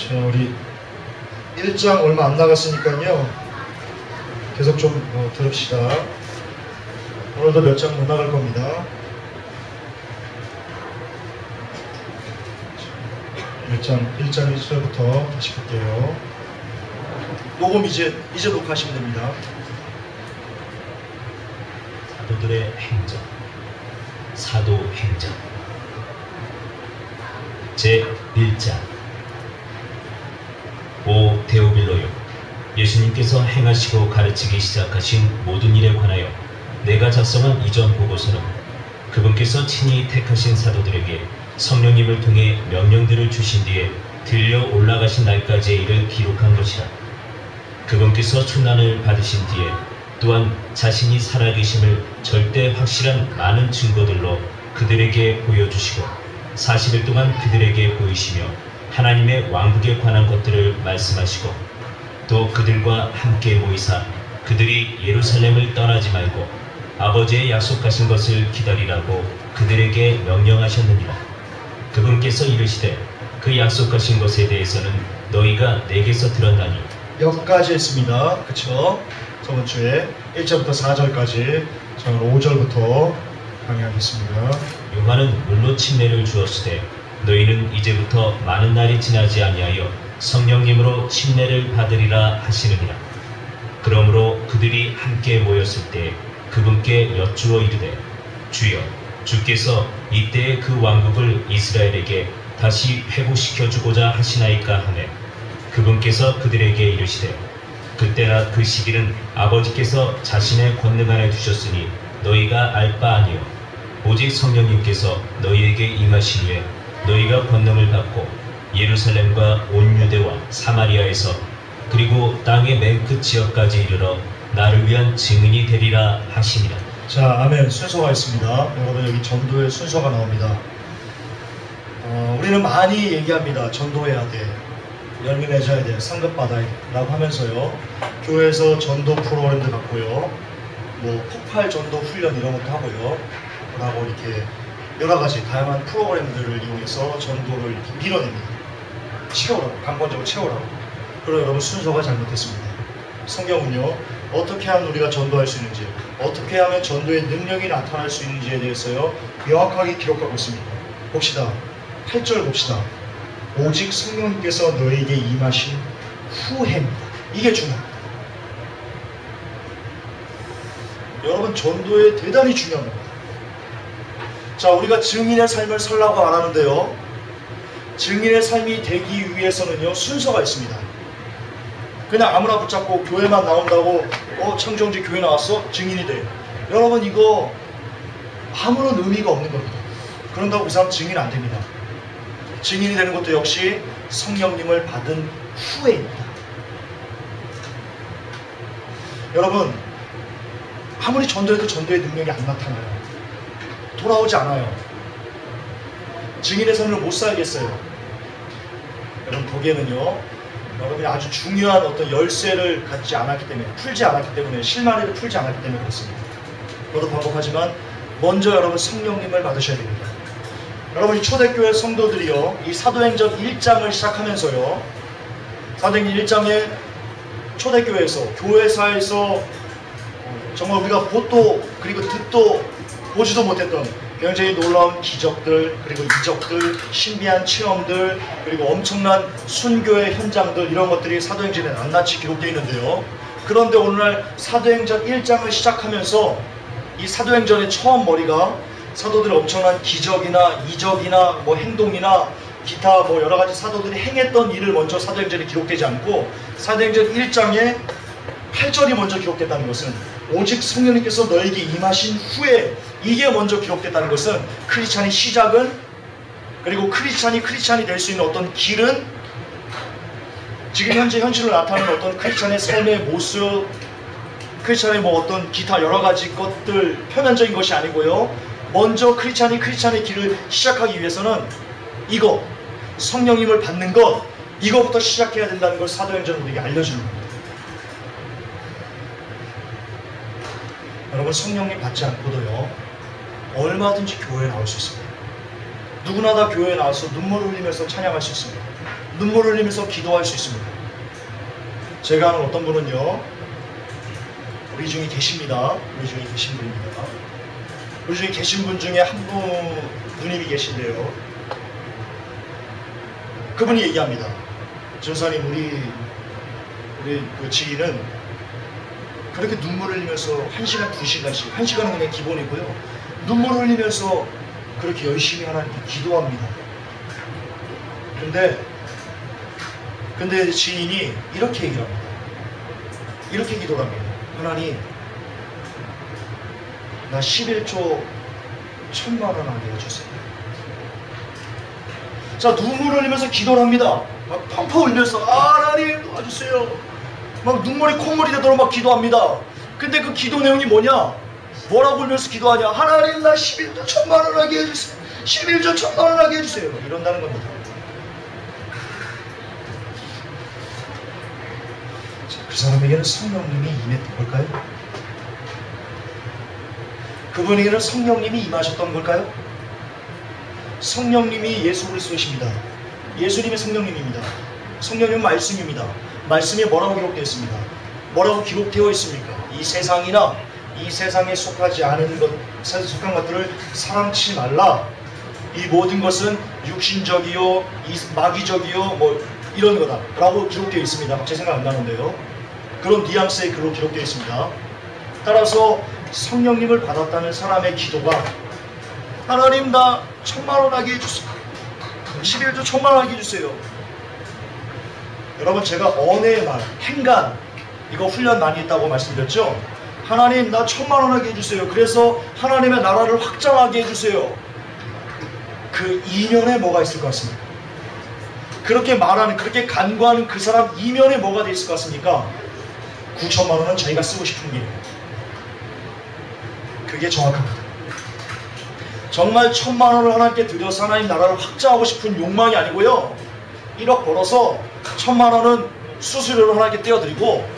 자, 우리 1장 얼마 안 나갔으니까요. 계속 좀 들읍시다. 오늘도 몇 장 못 나갈 겁니다. 1장 1절부터 다시 볼게요. 녹음 이제 녹화하시면 됩니다. 사도들의 행적, 사도행전 제1장. 오 데오빌로요, 예수님께서 행하시고 가르치기 시작하신 모든 일에 관하여 내가 작성한 이전 보고서는 그분께서 친히 택하신 사도들에게 성령님을 통해 명령들을 주신 뒤에 들려 올라가신 날까지의 일을 기록한 것이라. 그분께서 초난을 받으신 뒤에 또한 자신이 살아계심을 절대 확실한 많은 증거들로 그들에게 보여주시고 40일 동안 그들에게 보이시며 하나님의 왕국에 관한 것들을 말씀하시고 또 그들과 함께 모이사 그들이 예루살렘을 떠나지 말고 아버지의 약속하신 것을 기다리라고 그들에게 명령하셨느니라. 그분께서 이르시되 그 약속하신 것에 대해서는 너희가 내게서 들었나니. 여기까지 했습니다. 그쵸? 저번 주에 1절부터 4절까지 저는 5절부터 강의하겠습니다. 요한은 물로 침례를 주었으되 너희는 이제부터 많은 날이 지나지 아니하여 성령님으로 침례를 받으리라 하시느니라. 그러므로 그들이 함께 모였을 때 그분께 여쭈어 이르되 주여, 주께서 이때의 그 왕국을 이스라엘에게 다시 회복시켜 주고자 하시나이까 하매 그분께서 그들에게 이르시되 그때나 그 시기는 아버지께서 자신의 권능 안에 두셨으니 너희가 알 바 아니요 오직 성령님께서 너희에게 임하신 후에 너희가 권능을 받고 예루살렘과 온 유대와 사마리아에서 그리고 땅의 맨 끝 지역까지 이르러 나를 위한 증인이 되리라 하시니라. 자, 아멘. 순서가 있습니다. 여러분, 여기 전도의 순서가 나옵니다. 우리는 많이 얘기합니다. 전도해야 돼, 열매 맺어야 돼, 상급 받아야 돼 라고 하면서요, 교회에서 전도 프로그램도 갖고요, 뭐 폭발 전도 훈련 이런 것도 하고요, 라고 이렇게 여러 가지 다양한 프로그램들을 이용해서 전도를 이렇게 밀어냅니다. 채우라고, 강권적으로 채우라고. 그러나 여러분, 순서가 잘못됐습니다. 성경은요, 어떻게 하면 우리가 전도할 수 있는지, 어떻게 하면 전도의 능력이 나타날 수 있는지에 대해서요, 명확하게 기록하고 있습니다. 봅시다. 8절 봅시다. 오직 성령님께서 너에게 임하신 후에입니다. 이게 중요합니다. 여러분, 전도에 대단히 중요한 겁니다. 자, 우리가 증인의 삶을 살라고 안 하는데요, 증인의 삶이 되기 위해서는요, 순서가 있습니다. 그냥 아무나 붙잡고 교회만 나온다고 창정지 교회 나왔어? 증인이 돼. 여러분, 이거 아무런 의미가 없는 겁니다. 그런다고 그 사람 증인 안 됩니다. 증인이 되는 것도 역시 성령님을 받은 후에입니다. 여러분, 아무리 전도해도 전도의 능력이 안 나타나요. 돌아오지 않아요. 증인의 삶을 못 살겠어요. 여러분, 거기에는요, 여러분이 아주 중요한 어떤 열쇠를 갖지 않았기 때문에, 풀지 않았기 때문에, 실마리를 풀지 않았기 때문에 그렇습니다. 저도 반복하지만 먼저 여러분 성령님을 받으셔야 됩니다. 여러분, 이 초대교회 성도들이요, 이 사도행전 1장을 시작하면서요, 사도행전 1장에 초대교회에서, 교회사에서 정말 우리가 보도 그리고 듣도 보지도 못했던 굉장히 놀라운 기적들, 그리고 이적들, 신비한 체험들, 그리고 엄청난 순교의 현장들, 이런 것들이 사도행전에 낱낱이 기록되어 있는데요, 그런데 오늘날 사도행전 1장을 시작하면서 이 사도행전의 처음 머리가 사도들의 엄청난 기적이나 이적이나 뭐 행동이나 기타 뭐 여러가지 사도들이 행했던 일을 먼저 사도행전에 기록되지 않고 사도행전 1장에 8절이 먼저 기록됐다는 것은, 오직 성령님께서 너에게 임하신 후에, 이게 먼저 기록됐다는 것은 크리스찬의 시작은, 그리고 크리스찬이 될 수 있는 어떤 길은, 지금 현재 현실로 나타나는 어떤 크리스찬의 삶의 모습, 크리스찬의 뭐 어떤 기타 여러가지 것들, 표면적인 것이 아니고요, 먼저 크리스찬의 길을 시작하기 위해서는 이거, 성령님을 받는 것, 이거부터 시작해야 된다는 걸 사도행전은 우리에게 알려주는 겁니다. 여러분, 성령님 받지 않고도요, 얼마든지 교회에 나올 수 있습니다. 누구나 다 교회에 나와서 눈물을 흘리면서 찬양할 수 있습니다. 눈물을 흘리면서 기도할 수 있습니다. 제가 아는 어떤 분은요, 우리 중에 계십니다. 우리 중에 계신 분입니다. 우리 중에 계신 분 중에 한 분 누님이 계신데요. 그분이 얘기합니다. 전사님, 우리 그 지인은 그렇게 눈물을 흘리면서 1시간, 2시간씩, 1시간은 그냥 기본이고요. 눈물을 흘리면서 그렇게 열심히 하나님께 기도합니다. 근데 지인이 이렇게 얘기를 합니다. 이렇게 기도를 합니다. 하나님, 나 11조 1,000만 원 하게 해주세요. 자, 눈물을 흘리면서 기도를 합니다. 막 펑펑 울면서 하나님 도와주세요. 막 눈물이 콧물이 되도록 막 기도합니다. 근데 그 기도 내용이 뭐냐? 뭐라고 울면서 기도하냐? 하나님, 나 11조 1,000만 원 하게 해주세요. 11조 1,000만 원 하게 해주세요. 이런다는 겁니다. 자, 그 사람에게는 성령님이 임했던 걸까요? 그분에게는 성령님이 임하셨던 걸까요? 성령님이 예수 그리스도이십니다. 예수님의 성령님입니다. 성령님은 말씀입니다. 말씀이 뭐라고 기록되어 있습니다. 뭐라고 기록되어 있습니까? 이 세상이나 이 세상에 속하지 않은 것, 속한 것들을 사랑치 말라. 이 모든 것은 육신적이요, 마귀적이요, 뭐 이런 거다 라고 기록되어 있습니다. 제 생각 안 나는데요. 그런 뉘앙스의 글로 기록되어 있습니다. 따라서 성령님을 받았다는 사람의 기도가 하나님, 나 1,000만 원 하게 해주세요. 11조 1,000만 원 하게 해주세요. 여러분, 제가 언어의 말, 행간, 이거 훈련 많이 했다고 말씀드렸죠? 하나님, 나 1,000만 원 하게 해주세요. 그래서 하나님의 나라를 확장하게 해주세요. 그 이면에 뭐가 있을 것 같습니까? 그렇게 말하는, 그렇게 간구하는 그 사람 이면에 뭐가 돼 있을 것 같습니까? 9,000만 원은 자기가 쓰고 싶은 게, 그게 정확합니다. 정말 1,000만 원을 하나님께 드려서 하나님 나라를 확장하고 싶은 욕망이 아니고요, 1억 벌어서 1,000만 원은 수수료로 하나님께 떼어드리고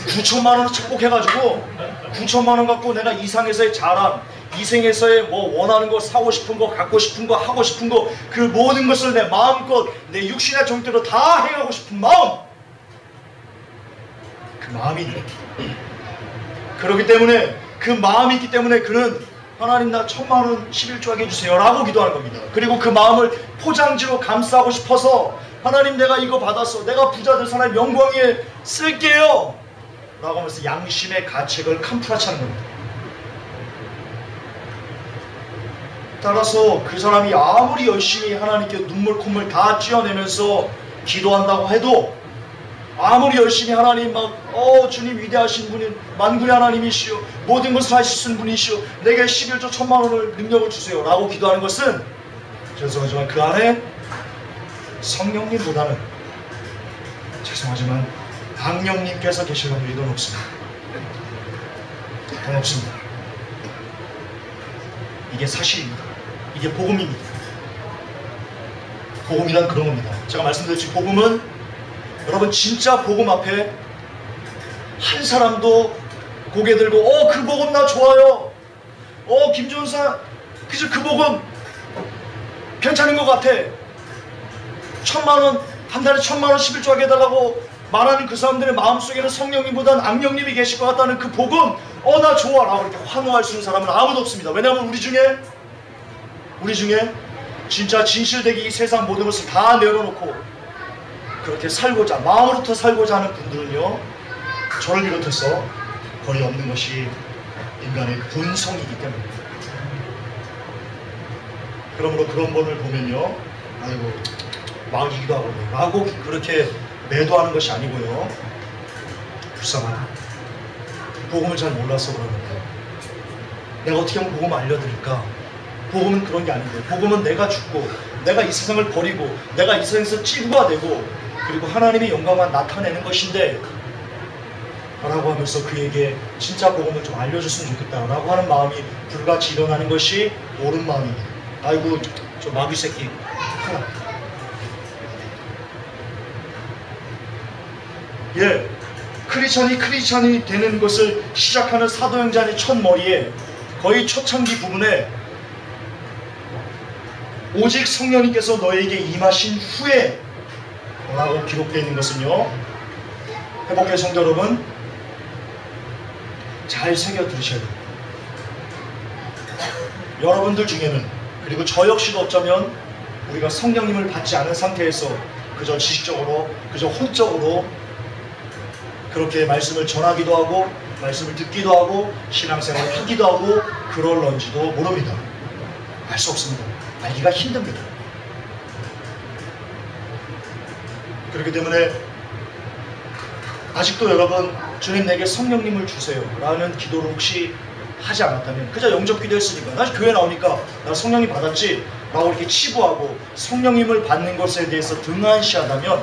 9,000만 원을 착복해가지고 9,000만 원 갖고 내가 이 상에서의 자랑, 이 생에서의 뭐 원하는 거, 사고 싶은 거, 갖고 싶은 거, 하고 싶은 거, 그 모든 것을 내 마음껏 내 육신의 정대로 다 행하고 싶은 마음, 그 마음이 있는, 그렇기 때문에 그 마음이 있기 때문에 그는 하나님, 나 1,000만 원 11조 하게 해주세요 라고 기도하는 겁니다. 그리고 그 마음을 포장지로 감싸고 싶어서 하나님, 내가 이거 받았어, 내가 부자 될 하나님 영광에 쓸게요 라고 하면서 양심의 가책을 캄프라치 하는 겁니다. 따라서 그 사람이 아무리 열심히 하나님께 눈물 콧물 다 찌어내면서 기도한다고 해도, 아무리 열심히 하나님 막 주님 위대하신 분이 만군의 하나님이시오, 모든 것을 하시는 분이시오, 내게 11조 1,000만 원을 능력을 주세요 라고 기도하는 것은, 죄송하지만 그 안에 성령님보다는, 죄송하지만 강령님께서 계실 확률이 더 높습니다. 더 높습니다. 이게 사실입니다. 이게 복음입니다. 복음이란 그런 겁니다. 제가 말씀드렸지, 복음은 여러분 진짜 복음 앞에 한 사람도 고개 들고 그 복음 나 좋아요, 김전사 그저 그 복음 괜찮은 것 같아, 1,000만 원 한 달에 1,000만 원 11조 하게 해달라고 말하는 그 사람들의 마음속에는 성령님보다는 악령님이 계실 것 같다는 그 복음, 나 좋아 라고 이렇게 환호할 수 있는 사람은 아무도 없습니다. 왜냐하면 우리 중에 진짜 진실되게 이 세상 모든 것을 다 내려놓고 그렇게 살고자, 마음으로부터 살고자 하는 분들은요, 저를 비롯해서 거의 없는 것이 인간의 본성이기 때문입니다. 그러므로 그런 분을 보면요, 아이고 마귀기도 하고 라고 그렇게 매도하는 것이 아니고요, 불쌍하다, 복음을 잘 몰라서 그러는데 내가 어떻게 하면 복음을 알려드릴까? 복음은 그런 게 아닌데, 복음은 내가 죽고 내가 이 세상을 버리고 내가 이 세상에서 찌부가 되고 그리고 하나님의 영광만 나타내는 것인데 라고 하면서 그에게 진짜 복음을 좀 알려줬으면 좋겠다 라고 하는 마음이 불같이 일어나는 것이 옳은 마음입니다. 아이고 저 마귀 새끼, 예, 크리스찬이 되는 것을 시작하는 사도행전의 첫 머리에, 거의 초창기 부분에 오직 성령님께서 너에게 임하신 후에 라고 기록되어 있는 것은요, 회복교회 성도 여러분 잘 새겨 들으셔야 됩니다. 여러분들 중에는, 그리고 저 역시도 어쩌면 우리가 성령님을 받지 않은 상태에서 그저 지식적으로, 그저 혼적으로 그렇게 말씀을 전하기도 하고 말씀을 듣기도 하고 신앙생활을 하기도 하고 그럴런지도 모릅니다. 알 수 없습니다. 알기가 힘듭니다. 그렇기 때문에 아직도 여러분, 주님 내게 성령님을 주세요 라는 기도를 혹시 하지 않았다면, 그저 영접 기도했으니까, 나 교회 나오니까 나 성령님 받았지 라고 이렇게 치부하고 성령님을 받는 것에 대해서 등한시하다면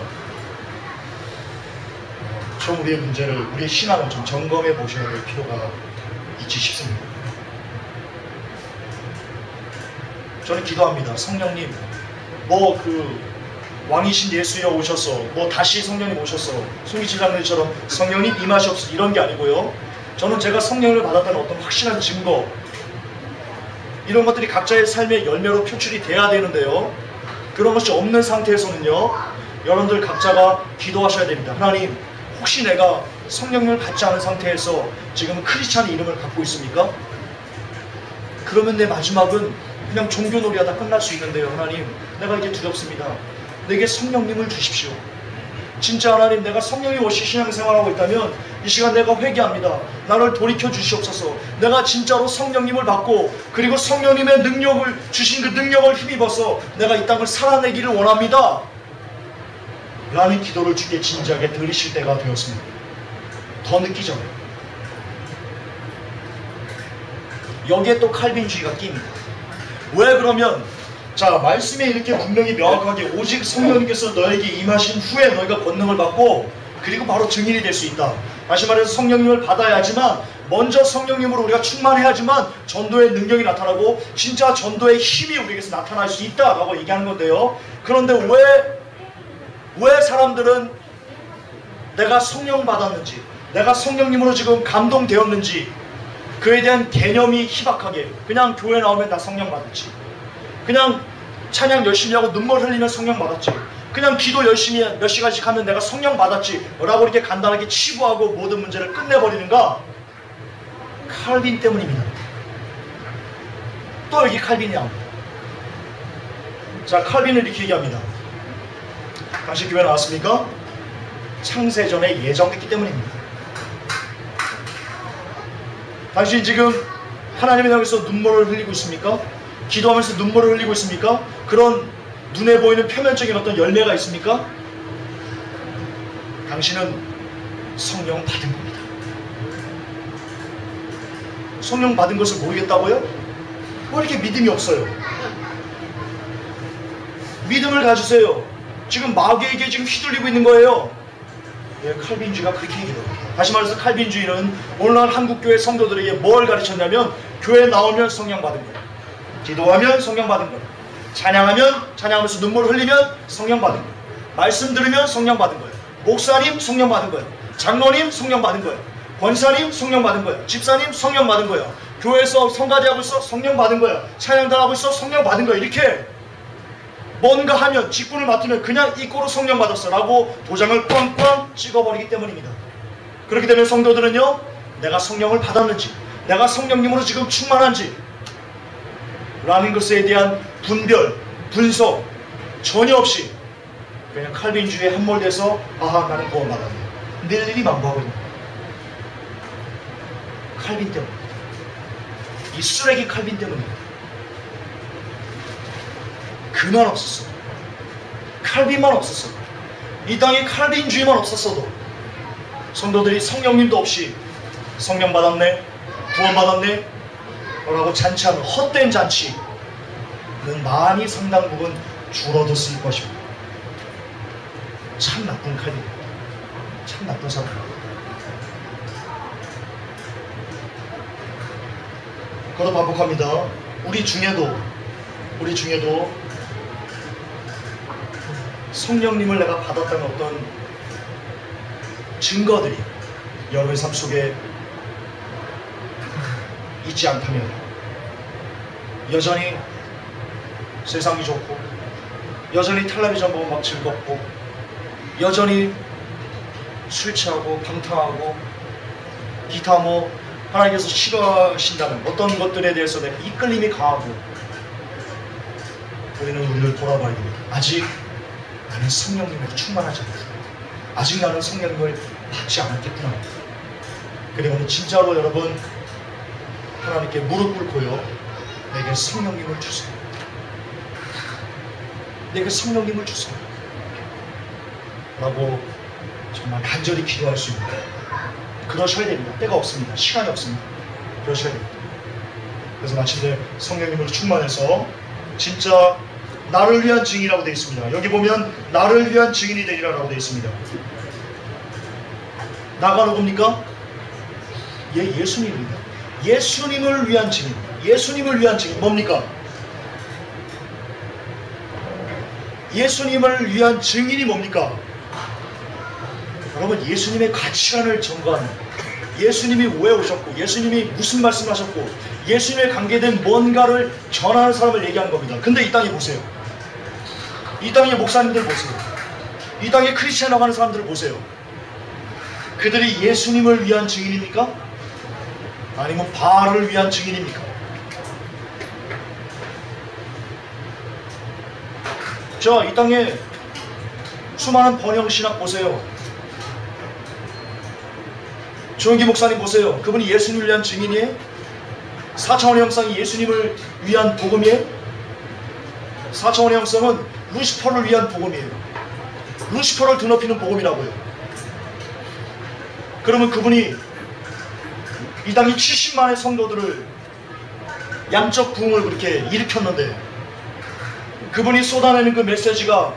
좀 우리의 문제를, 우리의 신앙을 좀 점검해 보셔야 될 필요가 있지 싶습니다. 저는 기도합니다. 성령님, 왕이신 예수여 오셔서, 다시 성령님 오셔서 송기칠 장로님처럼 성령님 임하시옵소서 이런 게 아니고요. 저는 제가 성령을 받았다는 어떤 확실한 증거, 이런 것들이 각자의 삶의 열매로 표출이 돼야 되는데요. 그런 것이 없는 상태에서는요, 여러분들 각자가 기도하셔야 됩니다. 하나님, 혹시 내가 성령님을 받지 않은 상태에서 지금 크리스찬의 이름을 갖고 있습니까? 그러면 내 마지막은 그냥 종교놀이 하다 끝날 수 있는데요. 하나님, 내가 이제 두렵습니다. 내게 성령님을 주십시오. 진짜 하나님, 내가 성령님 없이 신앙생활하고 있다면 이 시간 내가 회개합니다. 나를 돌이켜 주시옵소서. 내가 진짜로 성령님을 받고 그리고 성령님의 능력을 주신 그 능력을 힘입어서 내가 이 땅을 살아내기를 원합니다 라는 기도를 주께 진지하게 들으실 때가 되었습니다. 더 늦기 전에. 여기에 또 칼빈주의가 낍니다. 왜 그러면, 자, 말씀에 이렇게 분명히 명확하게 오직 성령님께서 너에게 임하신 후에 너희가 권능을 받고 그리고 바로 증인이 될 수 있다. 다시 말해서 성령님을 받아야 하지만, 먼저 성령님으로 우리가 충만해야지만 전도의 능력이 나타나고 진짜 전도의 힘이 우리에게서 나타날 수 있다라고 얘기하는 건데요. 그런데 왜 사람들은 내가 성령 받았는지, 내가 성령님으로 지금 감동되었는지 그에 대한 개념이 희박하게, 그냥 교회 나오면 다 성령 받았지, 그냥 찬양 열심히 하고 눈물 흘리면 성령 받았지, 그냥 기도 열심히 몇 시간씩 하면 내가 성령 받았지 라고 이렇게 간단하게 치부하고 모든 문제를 끝내버리는가? 칼빈 때문입니다. 또 여기 칼빈이 나옵니다. 자, 칼빈은 이렇게 얘기합니다. 당시 교회 나왔습니까? 창세전에 예정됐기 때문입니다. 당신 지금 하나님의 향해서 눈물을 흘리고 있습니까? 기도하면서 눈물을 흘리고 있습니까? 그런 눈에 보이는 표면적인 어떤 열매가 있습니까? 당신은 성령 받은 겁니다. 성령 받은 것을 모르겠다고요? 왜 이렇게 믿음이 없어요? 믿음을 가지세요. 지금 마귀에게 지금 휘둘리고 있는 거예요. 예, 칼빈주의가 그렇게 얘기합니다. 다시 말해서 칼빈주의는 오늘날 한국교회 성도들에게 뭘 가르쳤냐면, 교회 나오면 성령 받은 거예요. 기도하면 성령 받은 거예요. 찬양하면, 찬양하면서 눈물을 흘리면 성령 받은 거예요. 말씀 들으면 성령 받은 거예요. 목사님 성령 받은 거예요. 장로님 성령 받은 거예요. 권사님 성령 받은 거예요. 집사님 성령 받은 거예요. 교회에서 성가대 하고 있어 성령 받은 거예요. 찬양단 하고 있어 성령 받은 거예요. 이렇게 뭔가 하면, 직분을 맡으면 그냥 이꼬로 성령 받았어 라고 도장을 꽝꽝 찍어버리기 때문입니다. 그렇기 때문에 성도들은요, 내가 성령을 받았는지, 내가 성령님으로 지금 충만한지 라는 것에 대한 분별, 분석 전혀 없이 그냥 칼빈주의에 함몰돼서 아하, 나는 구원받았네, 낼 일이 만무하고 있는 거예요. 칼빈 때문에, 이 쓰레기 칼빈 때문입니다. 그만 없었어. 칼빈만 없었어. 이 땅에 칼빈주의만 없었어도 성도들이 성령님도 없이 성령 받았네, 구원 받았네 라고 잔치하는 헛된 잔치는 많이 상당 부분 줄어들었을 것입니다. 참 나쁜 칼빈, 참 나쁜 사람. 그것도 반복합니다. 우리 중에도 성령님을 내가 받았다는 어떤 증거들이 여러분의 삶 속에 있지 않다면 여전히 세상이 좋고, 여전히 텔레비전 보면 막 즐겁고, 여전히 술 취하고 방탕하고, 기타 뭐 하나님께서 싫어하신다는 어떤 것들에 대해서 내가 이끌림이 강하고, 우리는 우리를 돌아봐야 됩니다. 아직 나는 성령님으로 충만하지 않다. 아직 나는 성령님을 받지 않았겠구나. 그리고는 진짜로 여러분 하나님께 무릎 꿇고요, 내게 성령님을 주세요. 내게 성령님을 주세요 라고 정말 간절히 기도할 수 있는, 그러셔야 됩니다. 때가 없습니다. 시간이 없습니다. 그러셔야 됩니다. 그래서 마침내 성령님으로 충만해서 진짜 나를 위한 증인이라고 되어 있습니다. 여기 보면 나를 위한 증인이 되리라 라고 되어 있습니다. 나가 누굽니까? 예수님입니다. 예수님을 위한 증인. 예수님을 위한 증인 뭡니까? 예수님을 위한 증인이 뭡니까? 여러분, 예수님의 가치관을 전가하는, 예수님이 왜 오셨고, 예수님이 무슨 말씀하셨고, 예수님에 관계된 뭔가를 전하는 사람을 얘기하는 겁니다. 근데 이 땅에 보세요. 이 땅의 목사님들 보세요. 이 땅에 크리스찬이라고 하는 사람들을 보세요. 그들이 예수님을 위한 증인입니까? 아니면 바알을 위한 증인입니까? 자, 이 땅에 수많은 번영신학 보세요. 조영기 목사님 보세요. 그분이 예수님을 위한 증인이에요? 4차원의 형상이 예수님을 위한 복음이에요? 4차원의 형상은 루시퍼를 위한 복음이에요. 루시퍼를 드높이는 복음이라고요. 그러면 그분이 이 땅에 70만의 성도들을 양적 부흥을 그렇게 일으켰는데, 그분이 쏟아내는 그 메시지가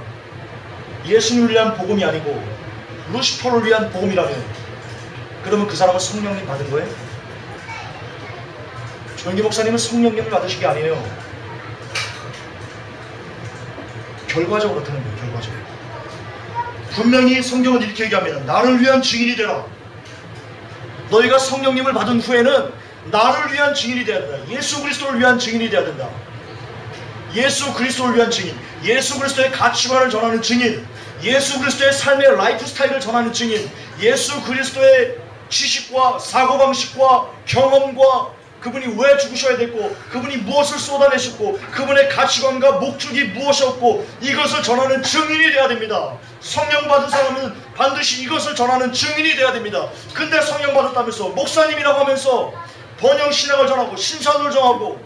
예수님을 위한 복음이 아니고 루시퍼를 위한 복음이라면, 그러면 그 사람은 성령님 받은 거예요? 조영기 목사님은 성령님을 받으신 게 아니에요. 결과적으로 그렇다는 거예요. 결과적으로. 분명히 성경은 이렇게 얘기합니다. 나를 위한 증인이 되라. 너희가 성령님을 받은 후에는 나를 위한 증인이 되어야 된다. 예수 그리스도를 위한 증인이 되어야 된다. 예수 그리스도를 위한 증인, 예수 그리스도의 가치관을 전하는 증인, 예수 그리스도의 삶의 라이프 스타일을 전하는 증인, 예수 그리스도의 지식과 사고방식과 경험과 그분이 왜 죽으셔야 됐고, 그분이 무엇을 쏟아내셨고, 그분의 가치관과 목적이 무엇이었고, 이것을 전하는 증인이 되어야 됩니다. 성령 받은 사람은 반드시 이것을 전하는 증인이 되어야 됩니다. 근데 성령 받았다면서 목사님이라고 하면서 번영신학을 전하고 신사도를 전하고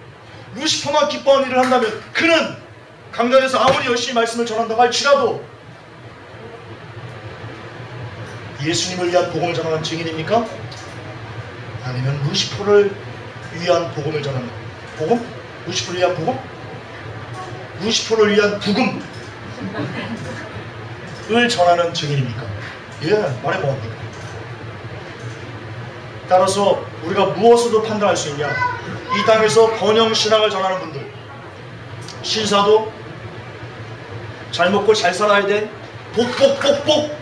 루시퍼만 기뻐하는 일을 한다면, 그는 강단에서 아무리 열심히 말씀을 전한다고 할지라도 예수님을 위한 복음을 전하는 증인입니까? 아니면 루시퍼를 위한 복음을 전하는 복음? 루시퍼를 위한 복음? 루시퍼를 위한 부금을 전하는 증인입니까? 예, 말해 뭐합니까? 따라서 우리가 무엇으로 판단할 수 있냐? 이 땅에서 번영신학을 전하는 분들, 신사도 잘 먹고 잘 살아야 돼, 복복복복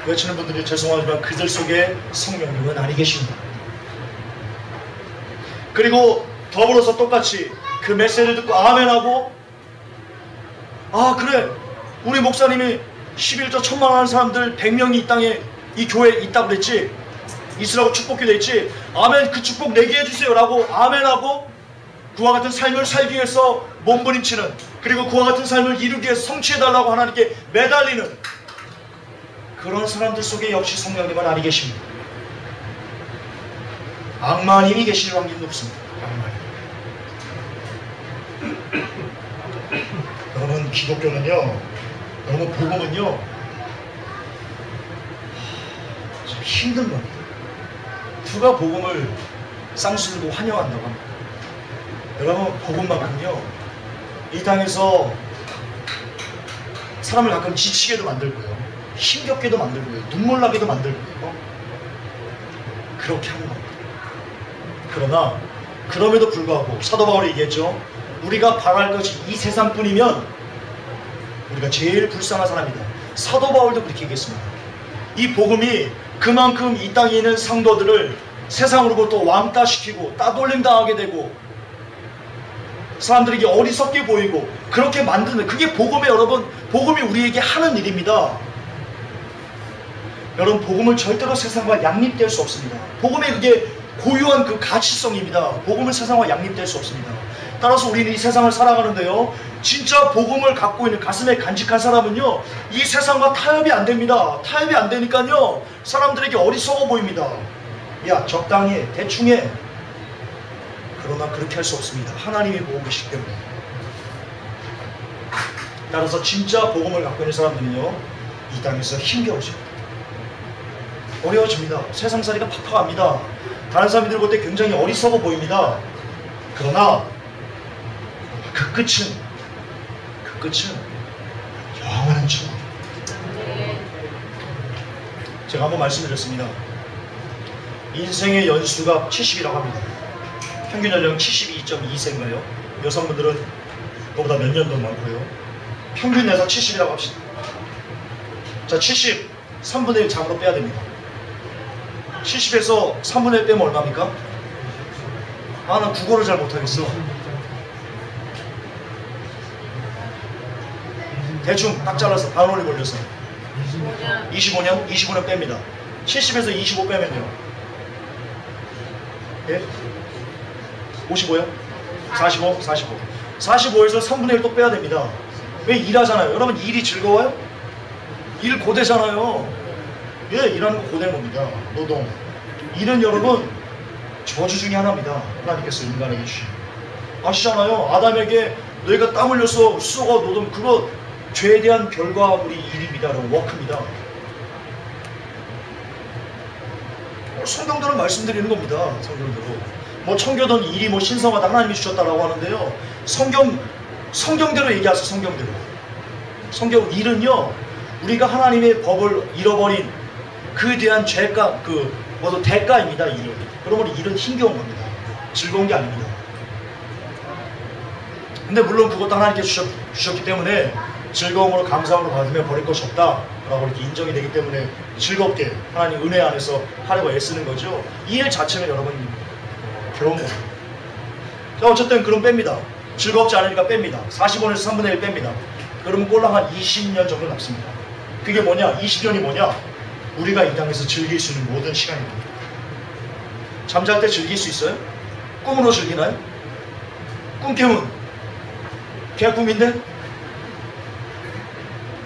외치는 분들이 죄송하지만 그들 속에 성령님은 아니 계십니다. 그리고 더불어서 똑같이 그 메시지를 듣고 아멘하고, 아 그래, 우리 목사님이 11조 1000만 원 하는 사람들 100명이 이 땅에 이 교회에 있다고 그랬지, 있으라고 축복기도 했지, 아멘, 그 축복 내게 해주세요 라고 아멘하고, 그와 같은 삶을 살기 위해서 몸부림치는, 그리고 그와 같은 삶을 이루기 위해서 성취해달라고 하나님께 매달리는 그런 사람들 속에 역시 성령님은 아니 계십니다. 악마님이 계실 확률이 높습니다. 악마님. 여러분, 기독교는요, 여러분 복음은요 참 힘든 겁니다. 누가 복음을 쌍수들고 환영한다고 합니다. 여러분, 복음만큼요 이 땅에서 사람을 가끔 지치게도 만들고요, 힘겹게도 만들고요, 눈물 나게도 만들고요, 그렇게 하는 겁니다. 그러나 그럼에도 불구하고 사도 바울이 얘기했죠. 우리가 바랄 것이 이 세상뿐이면 우리가 제일 불쌍한 사람이다. 사도 바울도 그렇게 얘기했습니다. 이 복음이 그만큼 이 땅에 있는 성도들을 세상으로부터 왕따시키고 따돌림 당하게 되고 사람들에게 어리석게 보이고 그렇게 만드는, 그게 복음의, 여러분, 복음이 우리에게 하는 일입니다. 여러분, 복음은 절대로 세상과 양립될 수 없습니다. 복음의 그게 고유한 그 가치성입니다. 복음은 세상과 양립될 수 없습니다. 따라서 우리는 이 세상을 살아가는데요, 진짜 복음을 갖고 있는 가슴에 간직한 사람은요, 이 세상과 타협이 안 됩니다. 타협이 안 되니까요, 사람들에게 어리석어 보입니다. 야, 적당히 해, 대충 해. 그러나 그렇게 할 수 없습니다. 하나님이 보고 계시기 때문에. 따라서 진짜 복음을 갖고 있는 사람들은요, 이 땅에서 힘겨워집니다. 어려워집니다. 세상살이가 팍팍합니다. 다른 사람들이 볼 때 굉장히 어리석어 보입니다. 그러나 그 끝은 영원한 천국. 제가 한번 말씀드렸습니다. 인생의 연수가 70이라고 합니다. 평균 연령 72.2세인가요? 여성분들은 그보다 몇 년 더 많고요. 평균 내서 70이라고 합시다. 자, 70, 3분의 1 장으로 빼야 됩니다. 70에서 3분의 1 빼면 얼마입니까? 아, 나 국어를 잘 못하겠어. 대충 딱 잘라서 반원이 걸려서 25년? 25년 뺍니다. 70에서 25 빼면요, 예? 55요? 45? 45. 45에서 3분의 1 또 빼야 됩니다. 왜? 일하잖아요. 여러분, 일이 즐거워요? 일 고되잖아요. 예, 일하는 거 고된 겁니다. 노동. 일은 여러분, 저주 중에 하나입니다. 하나님께서 인간에게 주신. 아시잖아요. 아담에게 너희가 땀 흘려서 썩어 노동, 그거 죄에 대한 결과물이 일입니다. 워크입니다. 성경대로 말씀드리는 겁니다. 성경대로. 뭐 청교도는 일이 뭐 신성하다, 하나님이 주셨다라고 하는데요, 성경대로 얘기하세요. 성경대로. 성경 일은요, 우리가 하나님의 법을 잃어버린 그에 대한 죄가, 대가입니다. 일은. 그러므로 일은 힘겨운 겁니다. 즐거운 게 아닙니다. 근데 물론 그것도 하나님께 주셨기 때문에 즐거움으로 감사함으로 받으며 버릴 것이 없다 라고 이렇게 인정이 되기 때문에 즐겁게 하나님 은혜 안에서 하려고 애쓰는 거죠. 이 일 자체는 여러분 괴로운 거예요. 자, 어쨌든 그럼 뺍니다. 즐겁지 않으니까 뺍니다. 45에서 3분의 1 뺍니다. 그러면 꼴랑 한 20년 정도 남습니다. 그게 뭐냐? 20년이 뭐냐? 우리가 이 땅에서 즐길 수 있는 모든 시간입니다. 잠잘 때 즐길 수 있어요? 꿈으로 즐기나요? 꿈 깨면 개꿈인데?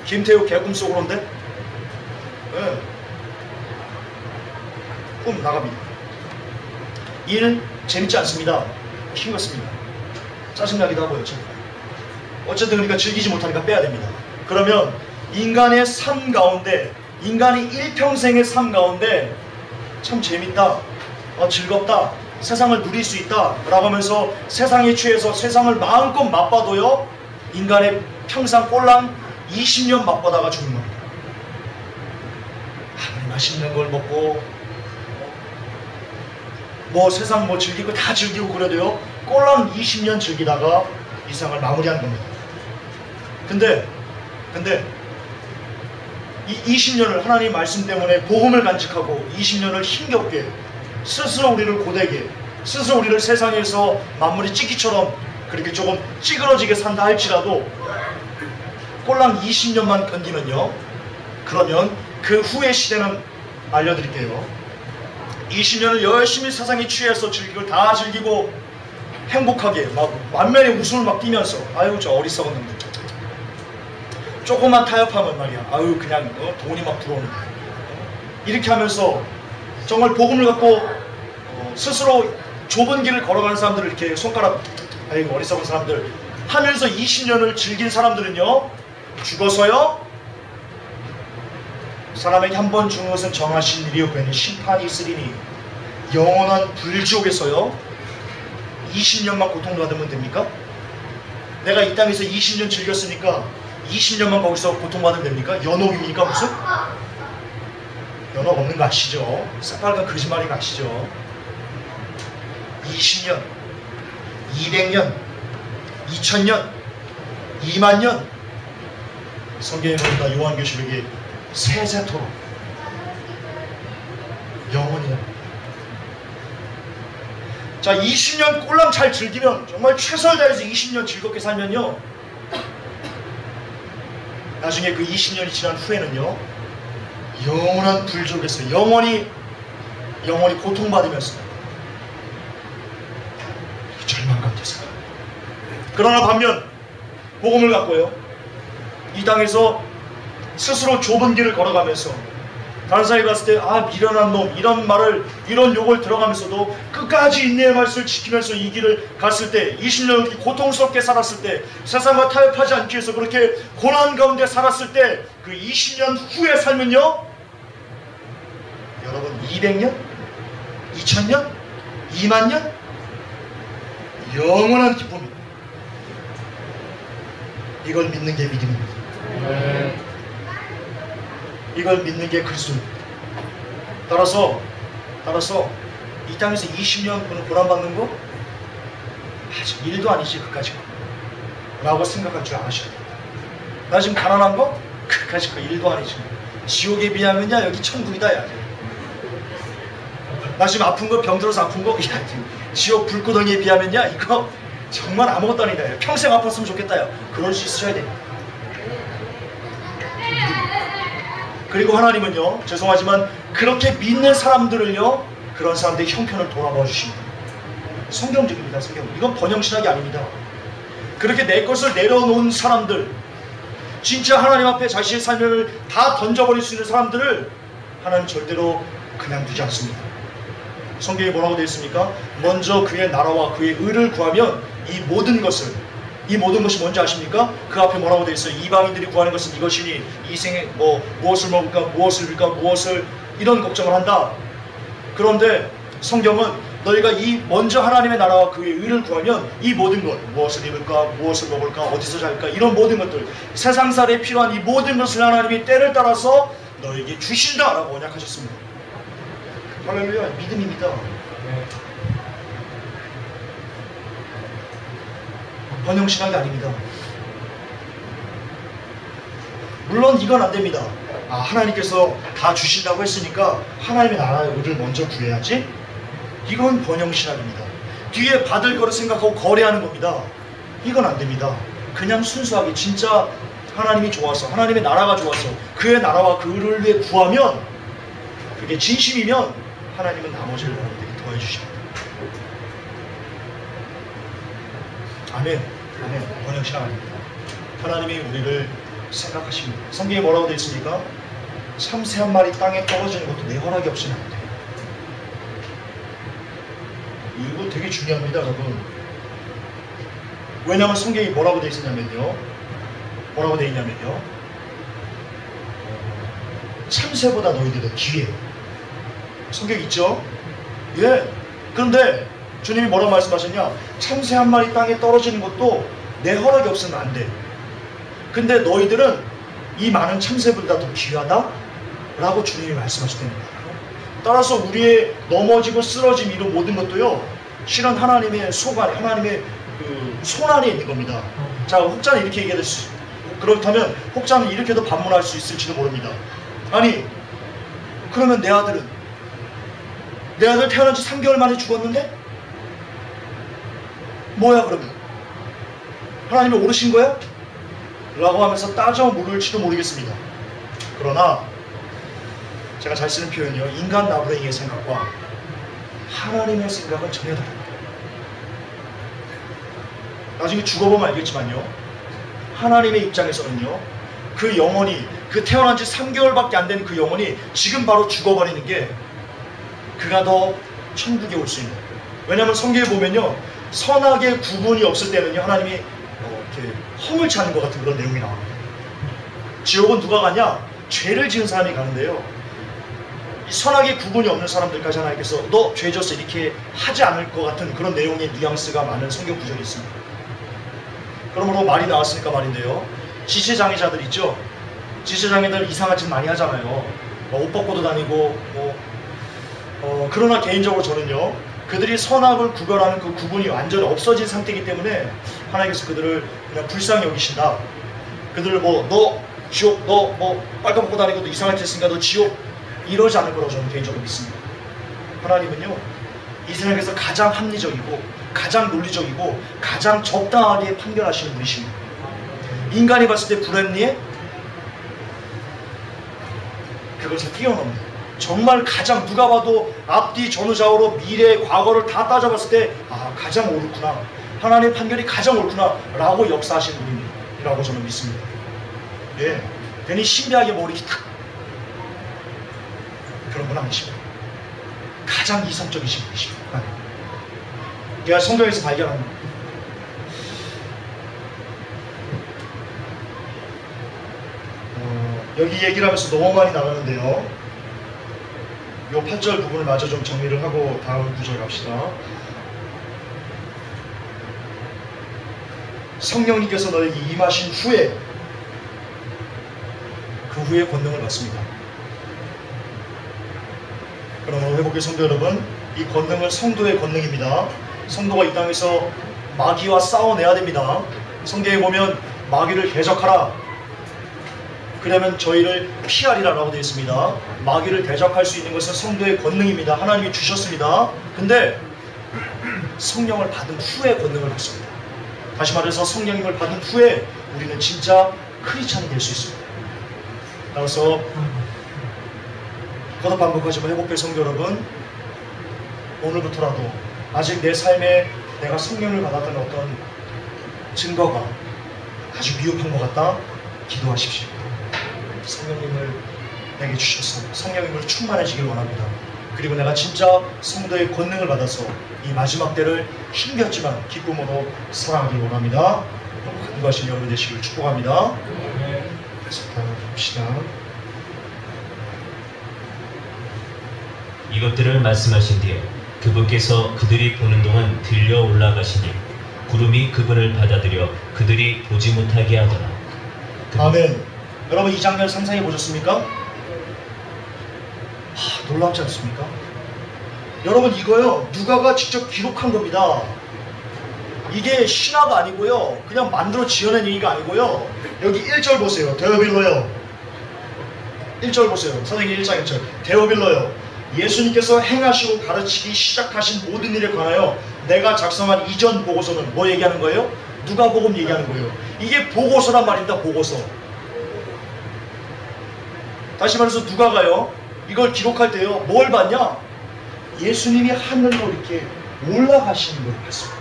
김태우 개꿈 속으로인데? 네. 꿈 나갑니다. 일은 재밌지 않습니다. 힘겹습니다. 짜증나기도 하고요. 어쨌든 그러니까 즐기지 못하니까 빼야 됩니다. 그러면 인간의 삶 가운데, 인간이 일평생의 삶 가운데 참 재밌다, 즐겁다, 세상을 누릴 수 있다 라고 하면서 세상에 취해서 세상을 마음껏 맛봐도요, 인간의 평생 꼴랑 20년 맛보다가 죽는 겁니다. 아무리 맛있는 걸 먹고 뭐 세상 뭐 즐기고 다 즐기고 그래도요, 꼴랑 20년 즐기다가 이 세상을 마무리하는 겁니다. 근데 이 20년을 하나님 말씀 때문에 복음을 간직하고 20년을 힘겹게 스스로 우리를 고되게, 스스로 우리를 세상에서 만물이 찌기처럼 그렇게 조금 찌그러지게 산다 할지라도 꼴랑 20년만 견디면요, 그러면 그 후의 시대는 알려드릴게요. 20년을 열심히 세상에 취해서 즐기고 다 즐기고 행복하게 막 만면에 웃음을 막 띠면서, 아유 저 어리석은 놈들, 조금만 타협하면 말이야, 아유 그냥 돈이 막 들어오는, 이렇게 하면서 정말 복음을 갖고 스스로 좁은 길을 걸어가는 사람들을 이렇게 손가락, 아이고 어리석은 사람들 하면서 20년을 즐긴 사람들은요, 죽어서요, 사람에게 한 번 죽는 것은 정하신 일이요 괜히 심판이 있으리니 영원한 불지옥에서요 20년만 고통받으면 됩니까? 내가 이 땅에서 20년 즐겼으니까 20년만 거기서 고통받으면 됩니까? 연옥입니까 무슨? 연옥 없는 거 아시죠? 새빨간 거짓말인 거 아시죠? 20년, 200년, 2000년, 2만년, 성경에 보니까 요한계시록이 세세토록 영원이야. 자, 20년 꼴랑 잘 즐기면, 정말 최선을 다해서 20년 즐겁게 살면요, 나중에 그 20년이 지난 후에는요, 영원한 불족에서 영원히 고통받으면서 절망 가운데서. 그러나 반면 복음을 갖고요, 이 땅에서 스스로 좁은 길을 걸어가면서 다른 사람이 봤을 때 미련한 놈, 이런 욕을 들어가면서도 끝까지 인내의 말씀을 지키면서 이 길을 갔을 때, 20년 고통스럽게 살았을 때, 세상과 타협하지 않기 위해서 그렇게 고난 가운데 살았을 때, 그 20년 후에 삶은요, 여러분 200년? 2000년? 2만년? 영원한 기쁨입니다. 이걸 믿는 게 믿음입니다. 이걸 믿는 게 그리스도입니다. 따라서 이 땅에서 20년 고난받는 거 아직 일도 아니지 그까짓 거 라고 생각할 줄 아셔야 됩니다. 나 지금 가난한 거? 그까짓 거 일도 아니지. 지옥에 비하면 야 여기 천국이다 야. 나 지금 아픈 거, 병들어서 아픈 거, 야 지옥 불구덩이에 비하면 야 이거 정말 아무것도 아니다 야. 평생 아팠으면 좋겠다 야. 그럴 수 있으셔야 됩니다. 그리고 하나님은요, 죄송하지만 그렇게 믿는 사람들을요, 그런 사람들의 형편을 돌아봐 주십니다. 성경적입니다. 성경. 이건 번영신학이 아닙니다. 그렇게 내 것을 내려놓은 사람들, 진짜 하나님 앞에 자신의 삶을 다 던져버릴 수 있는 사람들을 하나님 절대로 그냥 두지 않습니다. 성경에 뭐라고 되어 있습니까? 먼저 그의 나라와 그의 의를 구하면 이 모든 것이 뭔지 아십니까? 그 앞에 뭐라고 되어 있어요? 이방인들이 구하는 것은 이것이니 이 생에 무엇을 먹을까, 무엇을 입을까, 이런 걱정을 한다. 그런데 성경은 너희가 이 먼저 하나님의 나라와 그의 의를 구하면 이 모든 것, 무엇을 입을까, 무엇을 먹을까, 어디서 잘까, 이런 모든 것들, 세상살이에 필요한 이 모든 것을 하나님이 때를 따라서 너에게 주신다라고 언약하셨습니다. 할렐루야, 믿음입니다. 번영신학이 아닙니다. 물론 이건 안 됩니다. 하나님께서 다 주신다고 했으니까 하나님의 나라의 의를 먼저 구해야지. 이건 번영신학입니다. 뒤에 받을 거를 생각하고 거래하는 겁니다. 이건 안 됩니다. 그냥 순수하게 진짜 하나님이 좋아서, 하나님의 나라가 좋아서 그의 나라와 그 의를 위해 구하면, 그게 진심이면 하나님은 나머지를 여러분들이 더해 주십니다. 아멘. 번영신학 아닙니다. 하나님이 우리를 생각하십니다. 성경에 뭐라고 되어 있습니까? 참새 한 마리 땅에 떨어지는 것도 내 허락이 없이는 안 돼요. 이거 되게 중요합니다, 여러분. 왜냐하면 성경이 뭐라고 되어 있냐면요. 참새보다 너희들이 더 귀해요. 성경 있죠? 예. 그런데 주님이 뭐라고 말씀하셨냐? 참새 한 마리 땅에 떨어지는 것도 내 허락이 없으면 안 돼. 근데 너희들은 이 많은 참새보다 더 귀하다? 라고 주님이 말씀하셨답니다. 따라서 우리의 넘어지고 쓰러짐 이런 모든 것도요, 실은 하나님의 소관, 하나님의 그 손 안에 있는 겁니다. 자, 혹자는 이렇게 얘기할 수 있어요. 그렇다면 혹자는 이렇게도 반문할 수 있을지도 모릅니다. 아니, 그러면 내 아들 태어난 지 3개월 만에 죽었는데? 뭐야 그러면? 하나님이 오르신 거야? 라고 하면서 따져 물을지도 모르겠습니다. 그러나 제가 잘 쓰는 표현이요, 인간 나부랭이의 생각과 하나님의 생각은 전혀 다릅니다. 나중에 죽어보면 알겠지만요, 하나님의 입장에서는요, 그 영혼이, 그 태어난 지 3개월밖에 안 된 그 영혼이 지금 바로 죽어버리는 게 그가 더 천국에 올 수 있는 거예요. 왜냐하면 성경에 보면요, 선악의 구분이 없을 때는요, 하나님이 이렇게 허물치 않은 것 같은 그런 내용이 나옵니다. 지옥은 누가 가냐? 죄를 지은 사람이 가는데요, 이 선악의 구분이 없는 사람들까지 하나님께서 너 죄 졌어 이렇게 하지 않을 것 같은 그런 내용의 뉘앙스가 많은 성경 구절이 있습니다. 그러므로 말이 나왔으니까 말인데요, 지체장애자들 있죠? 지체장애들 이상한 짓 많이 하잖아요. 옷 벗고도 다니고 그러나 개인적으로 저는요, 그들이 선악을 구별하는 그 구분이 완전히 없어진 상태이기 때문에 하나님께서 그들을 그냥 불쌍히 여기신다. 그들을 너 지옥, 너 빨간 벗고 다니고 너 이상한 짓 했으니까 너 지옥, 이러지 않을 거라고 저는 개인적으로 믿습니다. 하나님은요, 이 세상에서 가장 합리적이고 가장 논리적이고 가장 적당하게 판결하시는 분이십니다. 인간이 봤을 때 불합리해? 그것을 뛰어넘는 정말 가장 누가 봐도 앞뒤 전후좌우로 미래 과거를 다 따져봤을 때 가장 옳구나, 하나님의 판결이 가장 옳구나 라고 역사하시는 분이라고 저는 믿습니다. 예, 괜히 신비하게 모르기 탁 그런 건 아니십니다. 가장 이성적이신 분이십니다. 내가 성경에서 발견합니다. 여기 얘기를 하면서 너무 많이 나가는데요. 요 8절 부분을 마저 좀 정리를 하고 다음 구절 갑시다. 성령님께서 너에게 임하신 후에 그 후에 권능을 받습니다. 그럼 오늘 회복의 성도 여러분, 이 권능은 성도의 권능입니다. 성도가 이 땅에서 마귀와 싸워내야 됩니다. 성경에 보면 마귀를 대적하라, 그러면 저희를 피하리라 라고 되어 있습니다. 마귀를 대적할 수 있는 것은 성도의 권능입니다. 하나님이 주셨습니다. 근데 성령을 받은 후에 권능을 받습니다. 다시 말해서 성령님을 받은 후에 우리는 진짜 크리스찬이 될 수 있습니다. 따라서 거듭 반복하지만 회복될 성도 여러분, 오늘부터라도 아직 내 삶에 내가 성령을 받았던 어떤 증거가 아주 미흡한 것 같다, 기도하십시오. 성령님을 내게 주셔서 성령님을 충만해지길 원합니다. 그리고 내가 진짜 성도의 권능을 받아서 이 마지막 때를 힘겹지만 기쁨으로 살아가길 원합니다. 간구하신 여러분 되시길 축복합니다. 그래서 봅시다. 이것들을 말씀하신 뒤에 그분께서 그들이 보는 동안 들려 올라가시니 구름이 그분을 받아들여 그들이 보지 못하게 하더라. 아멘. 여러분 이 장면 상상해 보셨습니까? 놀랍지 않습니까? 여러분 이거요, 누가가 직접 기록한 겁니다. 이게 신화가 아니고요, 그냥 만들어 지어낸 얘기가 아니고요. 여기 1절 보세요. 데어빌러요. 1절 보세요. 선생님 1장 1절. 데어빌러요. 예수님께서 행하시고 가르치기 시작하신 모든 일에 관하여 내가 작성한 이전 보고서는 뭐 얘기하는 거예요? 누가복음 얘기하는 거예요. 이게 보고서란 말입니다. 보고서. 다시 말해서 누가가요, 이걸 기록할 때요, 뭘 봤냐? 예수님이 하늘로 이렇게 올라가시는 걸 봤습니다.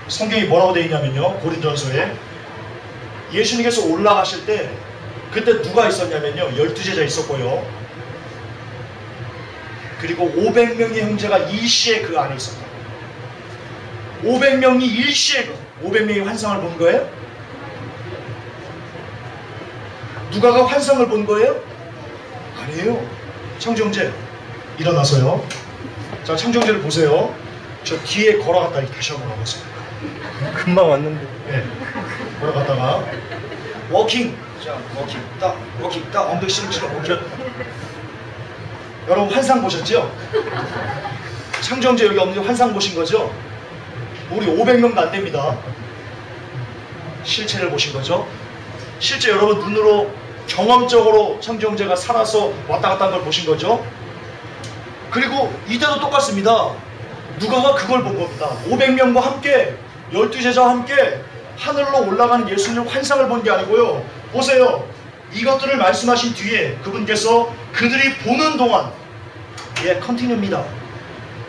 성경이 뭐라고 되어 있냐면요, 고린도전서에 예수님께서 올라가실 때 그때 누가 있었냐면요, 12제자 있었고요, 그리고 500명의 형제가 일시에 그 안에 있었다. 500명이 일시에 500명의 환상을 본 거예요? 누가가 환상을 본 거예요? 아니에요. 창정제 일어나서요. 자, 창정제를 보세요. 저 뒤에 걸어갔다 다시 한번 와보세요. 금방 왔는데. 네. 걸어갔다가 워킹. 자, 워킹 딱, 워킹 딱, 엉덩이 실치로 워킹. 여러분 환상 보셨죠? 창정제 여기 없는데 환상 보신 거죠? 우리 500명도 안 됩니다. 실체를 보신 거죠? 실제 여러분 눈으로 경험적으로 창정제가 살아서 왔다 갔다 한 걸 보신 거죠? 그리고 이때도 똑같습니다. 누가가 그걸 본 겁니다. 500명과 함께 12제자와 함께 하늘로 올라가는 예수님의 환상을 본 게 아니고요. 보세요. 이것들을 말씀하신 뒤에 그분께서 그들이 보는 동안, 예, 컨티뉴입니다.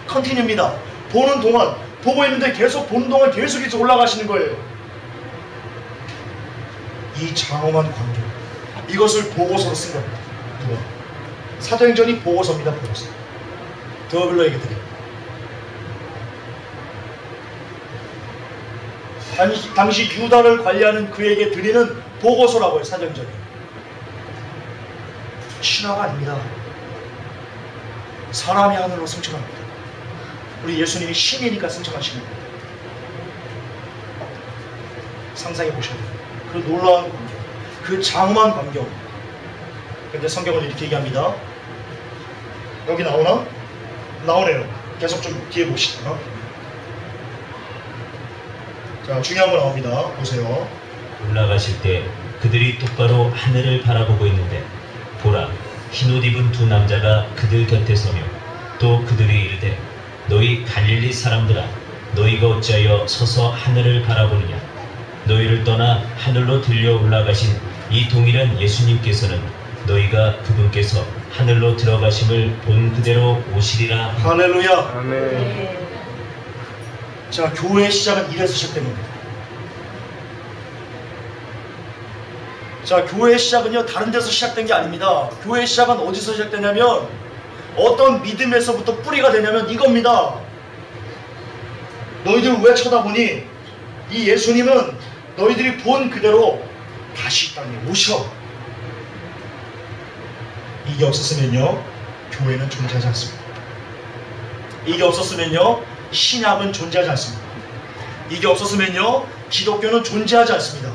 컨티뉴입니다. 보는 동안, 보고 있는데 계속 보는 동안 계속 이제 올라가시는 거예요. 이 장엄한 광경, 이것을 보고서로 쓴 겁니다. 누가? 사도행전이 보고서입니다. 보고서. 데어빌러에게 드립니다. 당시 유다를 관리하는 그에게 드리는 보고서라고 해요. 사도행전이. 신화가 아닙니다. 사람이 하늘로 승천합니다. 우리 예수님이 신이니까 승천하시는 겁니다. 상상해 보셔야 돼요. 그 놀라운 광경, 그 장엄한 광경. 근데 성경은 이렇게 얘기합니다. 여기 나오나? 나오네요. 계속 좀 뒤에 봅시다. 자, 중요한 거 나옵니다. 보세요. 올라가실 때 그들이 똑바로 하늘을 바라보고 있는데 보라, 흰옷 입은 두 남자가 그들 곁에 서며 또 그들이 이르되 너희 갈릴리 사람들아 너희가 어찌하여 서서 하늘을 바라보느냐 너희를 떠나 하늘로 들려 올라가신 이 동일한 예수님께서는 너희가 그분께서 하늘로 들어가심을 본 그대로 오시리라. 할렐루야. 아멘. 자, 교회의 시작은 이래서 시작된 겁니다. 자, 교회의 시작은요 다른 데서 시작된 게 아닙니다. 교회의 시작은 어디서 시작되냐면 어떤 믿음에서부터 뿌리가 되냐면 이겁니다. 너희들 왜 쳐다보니 이 예수님은 너희들이 본 그대로 다시 이 땅에 오셔. 이게 없었으면요 교회는 존재하지 않습니다. 이게 없었으면요 신약은 존재하지 않습니다. 이게 없었으면요 기독교는 존재하지 않습니다.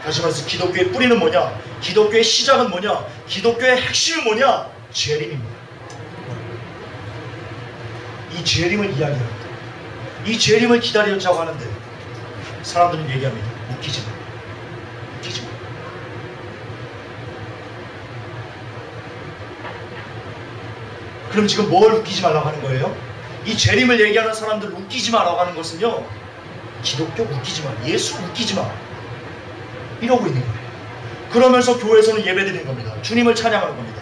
다시 말해서 기독교의 뿌리는 뭐냐? 기독교의 시작은 뭐냐? 기독교의 핵심은 뭐냐? 재림입니다. 이 재림을 이야기합니다. 이 재림을 기다리자고 하는데 사람들은 얘기합니다. 웃기지 마. 웃기지 마. 그럼 지금 뭘 웃기지 말라고 하는 거예요? 이 재림을 얘기하는 사람들 웃기지 마라고 하는 것은요 기독교 웃기지 마, 예수 웃기지 마 이러고 있는 거예요. 그러면서 교회에서는 예배드리는 겁니다. 주님을 찬양하는 겁니다.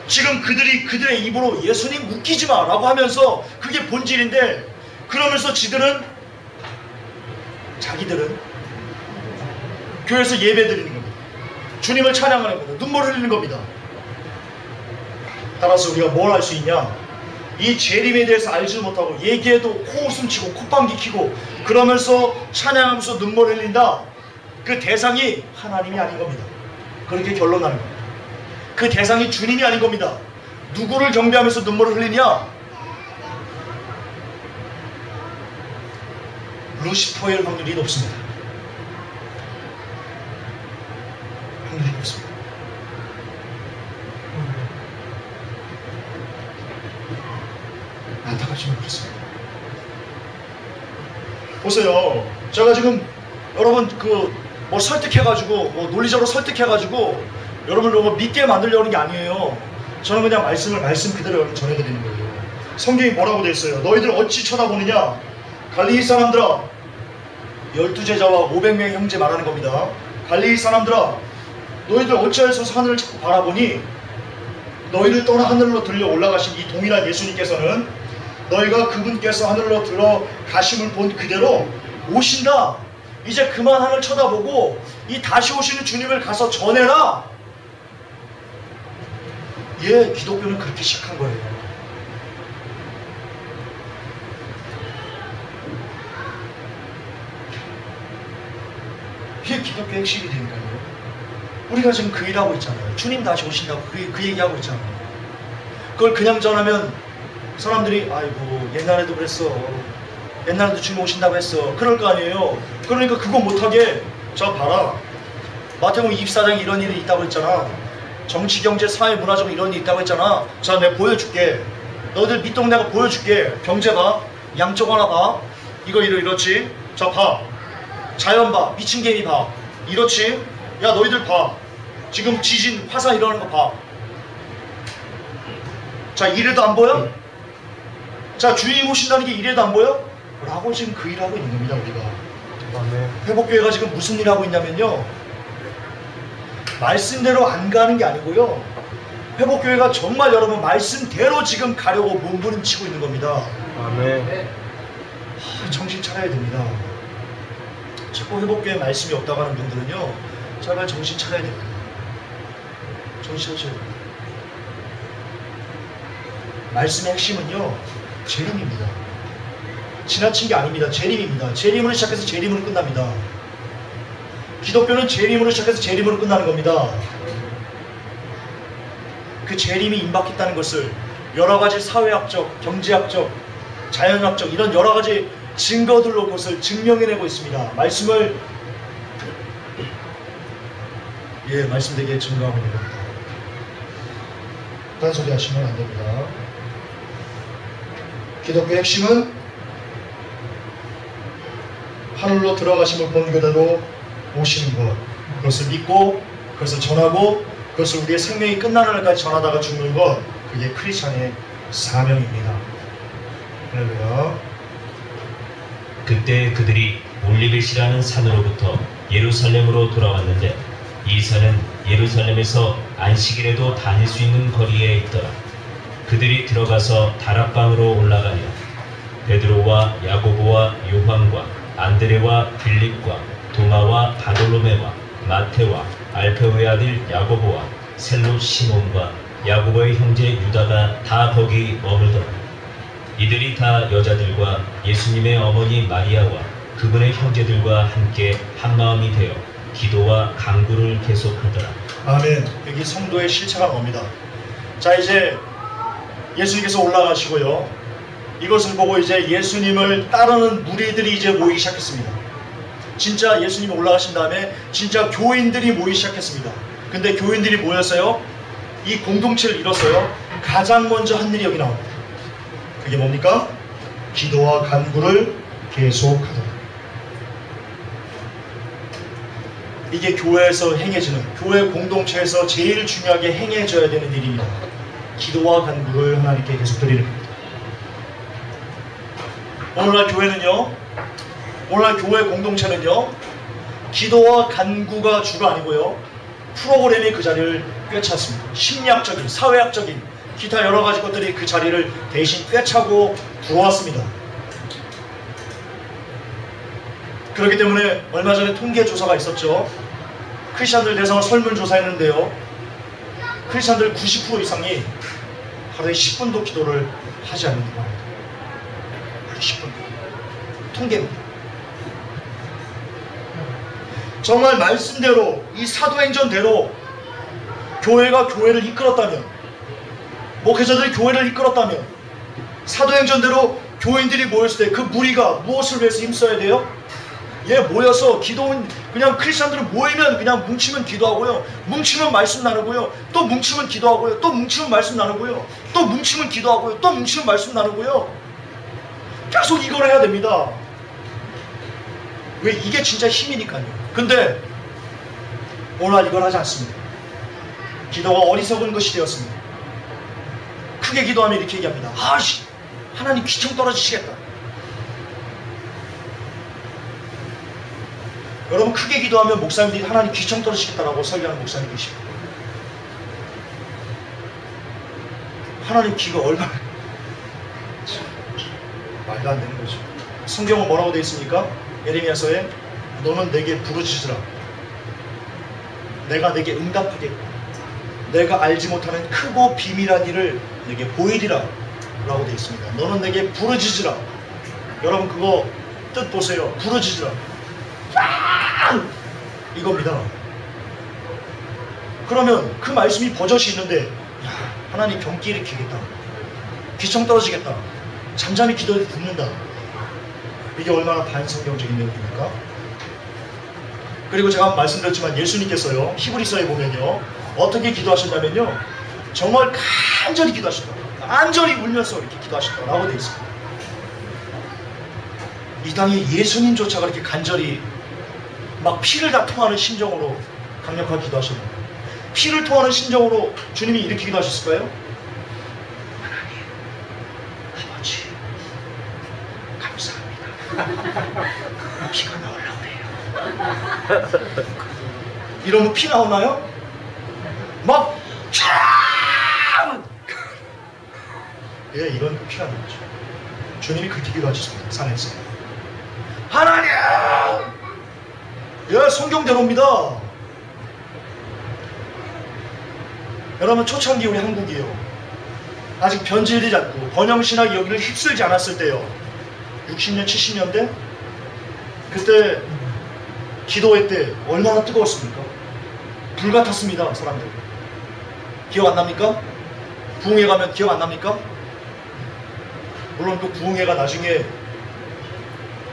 지금 그들이 그들의 입으로 예수님 웃기지 마 라고 하면서 그게 본질인데 그러면서 자기들은 교회에서 예배드리는 겁니다. 주님을 찬양하는 겁니다. 눈물을 흘리는 겁니다. 따라서 우리가 뭘 할 수 있냐? 이 재림에 대해서 알지도 못하고 얘기해도 코웃음 치고 콧방귀 키고 그러면서 찬양하면서 눈물 흘린다. 그 대상이 하나님이 아닌 겁니다. 그렇게 결론나는 겁니다. 그 대상이 주님이 아닌 겁니다. 누구를 경배하면서 눈물을 흘리냐? 루시퍼일 확률이 높습니다. 확률이 높습니다. 안타깝지만 그렇습니다. 보세요. 제가 지금 여러분 뭐 설득해가지고 뭐 논리적으로 설득해가지고 여러분을 뭐 믿게 만들려고 하는 게 아니에요. 저는 그냥 말씀 그대로 여러분 전해드리는 거예요. 성경이 뭐라고 되어 있어요? 너희들 어찌 쳐다보느냐? 갈릴리 사람들아, 12제자와 500명의 형제 말하는 겁니다. 갈릴리 사람들아, 너희들 어찌하여서 하늘을 자꾸 바라보니 너희를 떠나 하늘로 들려 올라가신 이 동일한 예수님께서는 너희가 그분께서 하늘로 들어가심을 본 그대로 오신다. 이제 그만 하늘 쳐다보고 이 다시 오시는 주님을 가서 전해라. 예, 기독교는 그렇게 시작한 거예요. 이게 기독교의 핵심이 되니까요. 우리가 지금 그 일하고 있잖아요. 주님 다시 오신다고 그 얘기하고 있잖아요. 그걸 그냥 전하면 사람들이 아이고 옛날에도 그랬어. 옛날에도 주님 오신다고 했어. 그럴 거 아니에요. 그러니까 그거 못하게 자 봐라. 마태복음 24장에 이런 일이 있다고 했잖아. 정치, 경제, 사회, 문화적으로 이런 일이 있다고 했잖아. 자 내가 보여줄게. 너희들 밑동 내가 보여줄게. 경제 봐. 양쪽 하나 봐. 이거 이렇지. 자 봐. 자연 봐. 미친 개미 봐. 이렇지. 야 너희들 봐. 지금 지진, 화산 일어나는 거 봐. 자 이래도 안 보여? 자 주님 오신다는 게 이래도 안 보여? 라고 지금 그 일을 하고 있는 겁니다. 우리가 회복교회가 지금 무슨 일을 하고 있냐면요 말씀대로 안 가는 게 아니고요 회복교회가 정말 여러분 말씀대로 지금 가려고 몸부림치고 있는 겁니다. 아멘. 정신 차려야 됩니다. 자꾸 회복교회 말씀이 없다고 하는 분들은요 제발 정신 차려야 됩니다. 정신 차려야 됩니다. 말씀의 핵심은요 재림입니다. 지나친 게 아닙니다. 재림입니다. 재림으로 시작해서 재림으로 끝납니다. 기독교는 재림으로 시작해서 재림으로 끝나는 겁니다. 그 재림이 임박했다는 것을 여러 가지 사회학적, 경제학적, 자연학적 이런 여러 가지 증거들로 그것을 증명해내고 있습니다. 말씀을 말씀되게 증거하고 있는 겁니다. 딴소리 하시면 안 됩니다. 기독교의 핵심은 하늘로 들어가심을 본 그대로 오시는 것. 그것을 믿고 그것을 전하고 그것을 우리의 생명이 끝나는 날까지 전하다가 죽는 것. 그게 크리스찬의 사명입니다. 할렐루야. 그때 그들이 올리벳이라는 산으로부터 예루살렘으로 돌아왔는데 이 산은 예루살렘에서 안식일에도 다닐 수 있는 거리에 있더라. 그들이 들어가서 다락방으로 올라가며 베드로와 야고보와 요한과 안드레와 빌립과 도마와 바돌로메와 마테와 알페오의 아들 야고보와 셀로 시몬과 야고보의 형제 유다가 다 거기 머물더라. 이들이 다 여자들과 예수님의 어머니 마리아와 그분의 형제들과 함께 한마음이 되어 기도와 간구를 계속하더라. 아멘. 여기 성도의 실체가 나옵니다. 자, 이제 예수님께서 올라가시고요. 이것을 보고 이제 예수님을 따르는 무리들이 이제 모이기 시작했습니다. 진짜 예수님이 올라가신 다음에 진짜 교인들이 모이기 시작했습니다. 근데 교인들이 모였어요. 이 공동체를 이뤘어요. 가장 먼저 한 일이 여기 나옵니다. 그게 뭡니까? 기도와 간구를 계속하더라. 이게 교회에서 행해지는, 교회 공동체에서 제일 중요하게 행해져야 되는 일입니다. 기도와 간구를 하나님께 계속 드리는 겁니다. 오늘날 교회는요, 오늘날 교회 공동체는요, 기도와 간구가 주가 아니고요, 프로그램이 그 자리를 꿰찼습니다. 심리학적인, 사회학적인 기타 여러 가지 것들이 그 자리를 대신 꿰차고 들어왔습니다. 그렇기 때문에 얼마 전에 통계조사가 있었죠. 크리스찬들 대상으로 설문조사했는데요, 크리스찬들 90% 이상이 하루에 10분도 기도를 하지 않는다고 합니다. 하루에 10분. 통계입니다. 정말 말씀대로, 이 사도행전대로 교회가 교회를 이끌었다면, 목회자들이 교회를 이끌었다면, 사도행전대로 교인들이 모였을 때 그 무리가 무엇을 위해서 힘써야 돼요? 모여서 기도는, 그냥 크리스찬들은 모이면 그냥 뭉치면 기도하고요, 뭉치면 말씀 나누고요, 또 뭉치면 기도하고요, 또 뭉치면 말씀 나누고요, 또 뭉치면 기도하고요, 또 뭉치면 말씀 나누고요. 계속 이걸 해야 됩니다. 왜? 이게 진짜 힘이니까요. 근데 오늘 이걸 하지 않습니다. 기도가 어리석은 것이 되었습니다. 크게 기도하면 이렇게 얘기합니다. 하나님 귀청 떨어지시겠다. 여러분, 크게 기도하면 목사님들이 하나님 귀청 떨어지시겠다라고 설교하는 목사님 계십니다. 하나님 귀가 얼마나 말도 안 되는 거죠. 성경은 뭐라고 되어 있습니까? 예레미야서에 너는 내게 부르짖으라. 내가 내게 응답하겠고 내가 알지 못하는 크고 비밀한 일을 내게 보이리라 라고 되어 있습니다. 너는 내게 부르짖으라. 여러분, 그거 뜻 보세요. 부르짖으라. 이겁니다. 그러면 그 말씀이 버젓이 있는데, 하나님 병기 일으키겠다, 귀청 떨어지겠다, 잠잠히 기도해도 듣는다. 이게 얼마나 반성경적인 내용입니까? 그리고 제가 말씀드렸지만 예수님께서요, 히브리서에 보면요, 어떻게 기도하신다면요, 정말 간절히 기도하신다, 간절히 울면서 이렇게 기도하신다라고 되어 있습니다. 이 땅에 예수님조차 그렇게 간절히 막 피를 다 통하는 심정으로 강력하게 기도하셨는데, 피를 통하는 심정으로 주님이 이렇게 기도하셨을까요? 하나님, 아버지, 감사합니다. 피가 나오려고 해요. 이러면 피 나오나요? 막 이런 피가 나오죠. 주님이 그렇게 기도하셨습니다. 산에서. 하나님! 성경대로입니다. 여러분, 초창기 우리 한국이요, 아직 변질되지 않고 번영신학이 여기를 휩쓸지 않았을 때요, 60년, 70년대 그때 기도회 때 얼마나 뜨거웠습니까? 불같았습니다. 사람들 기억 안 납니까? 부흥회 가면 기억 안 납니까? 물론 그 부흥회가 나중에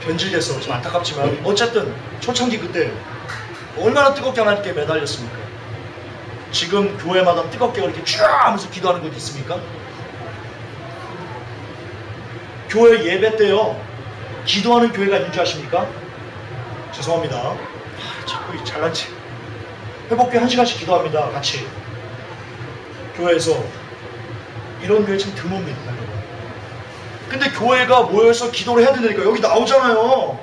변질돼서 좀 안타깝지만 어쨌든 초창기 그때 얼마나 뜨겁게 하나님께 매달렸습니까? 지금 교회마다 뜨겁게 그렇게 쫙 하면서 기도하는 곳 있습니까? 교회 예배 때요, 기도하는 교회가 있는 줄 아십니까? 죄송합니다. 자꾸 잘난 체. 회복교 1시간씩 기도합니다. 같이 교회에서 이런 교회 참 드뭅니다. 여러분. 근데 교회가 모여서 기도를 해야 된다니까. 여기 나오잖아요.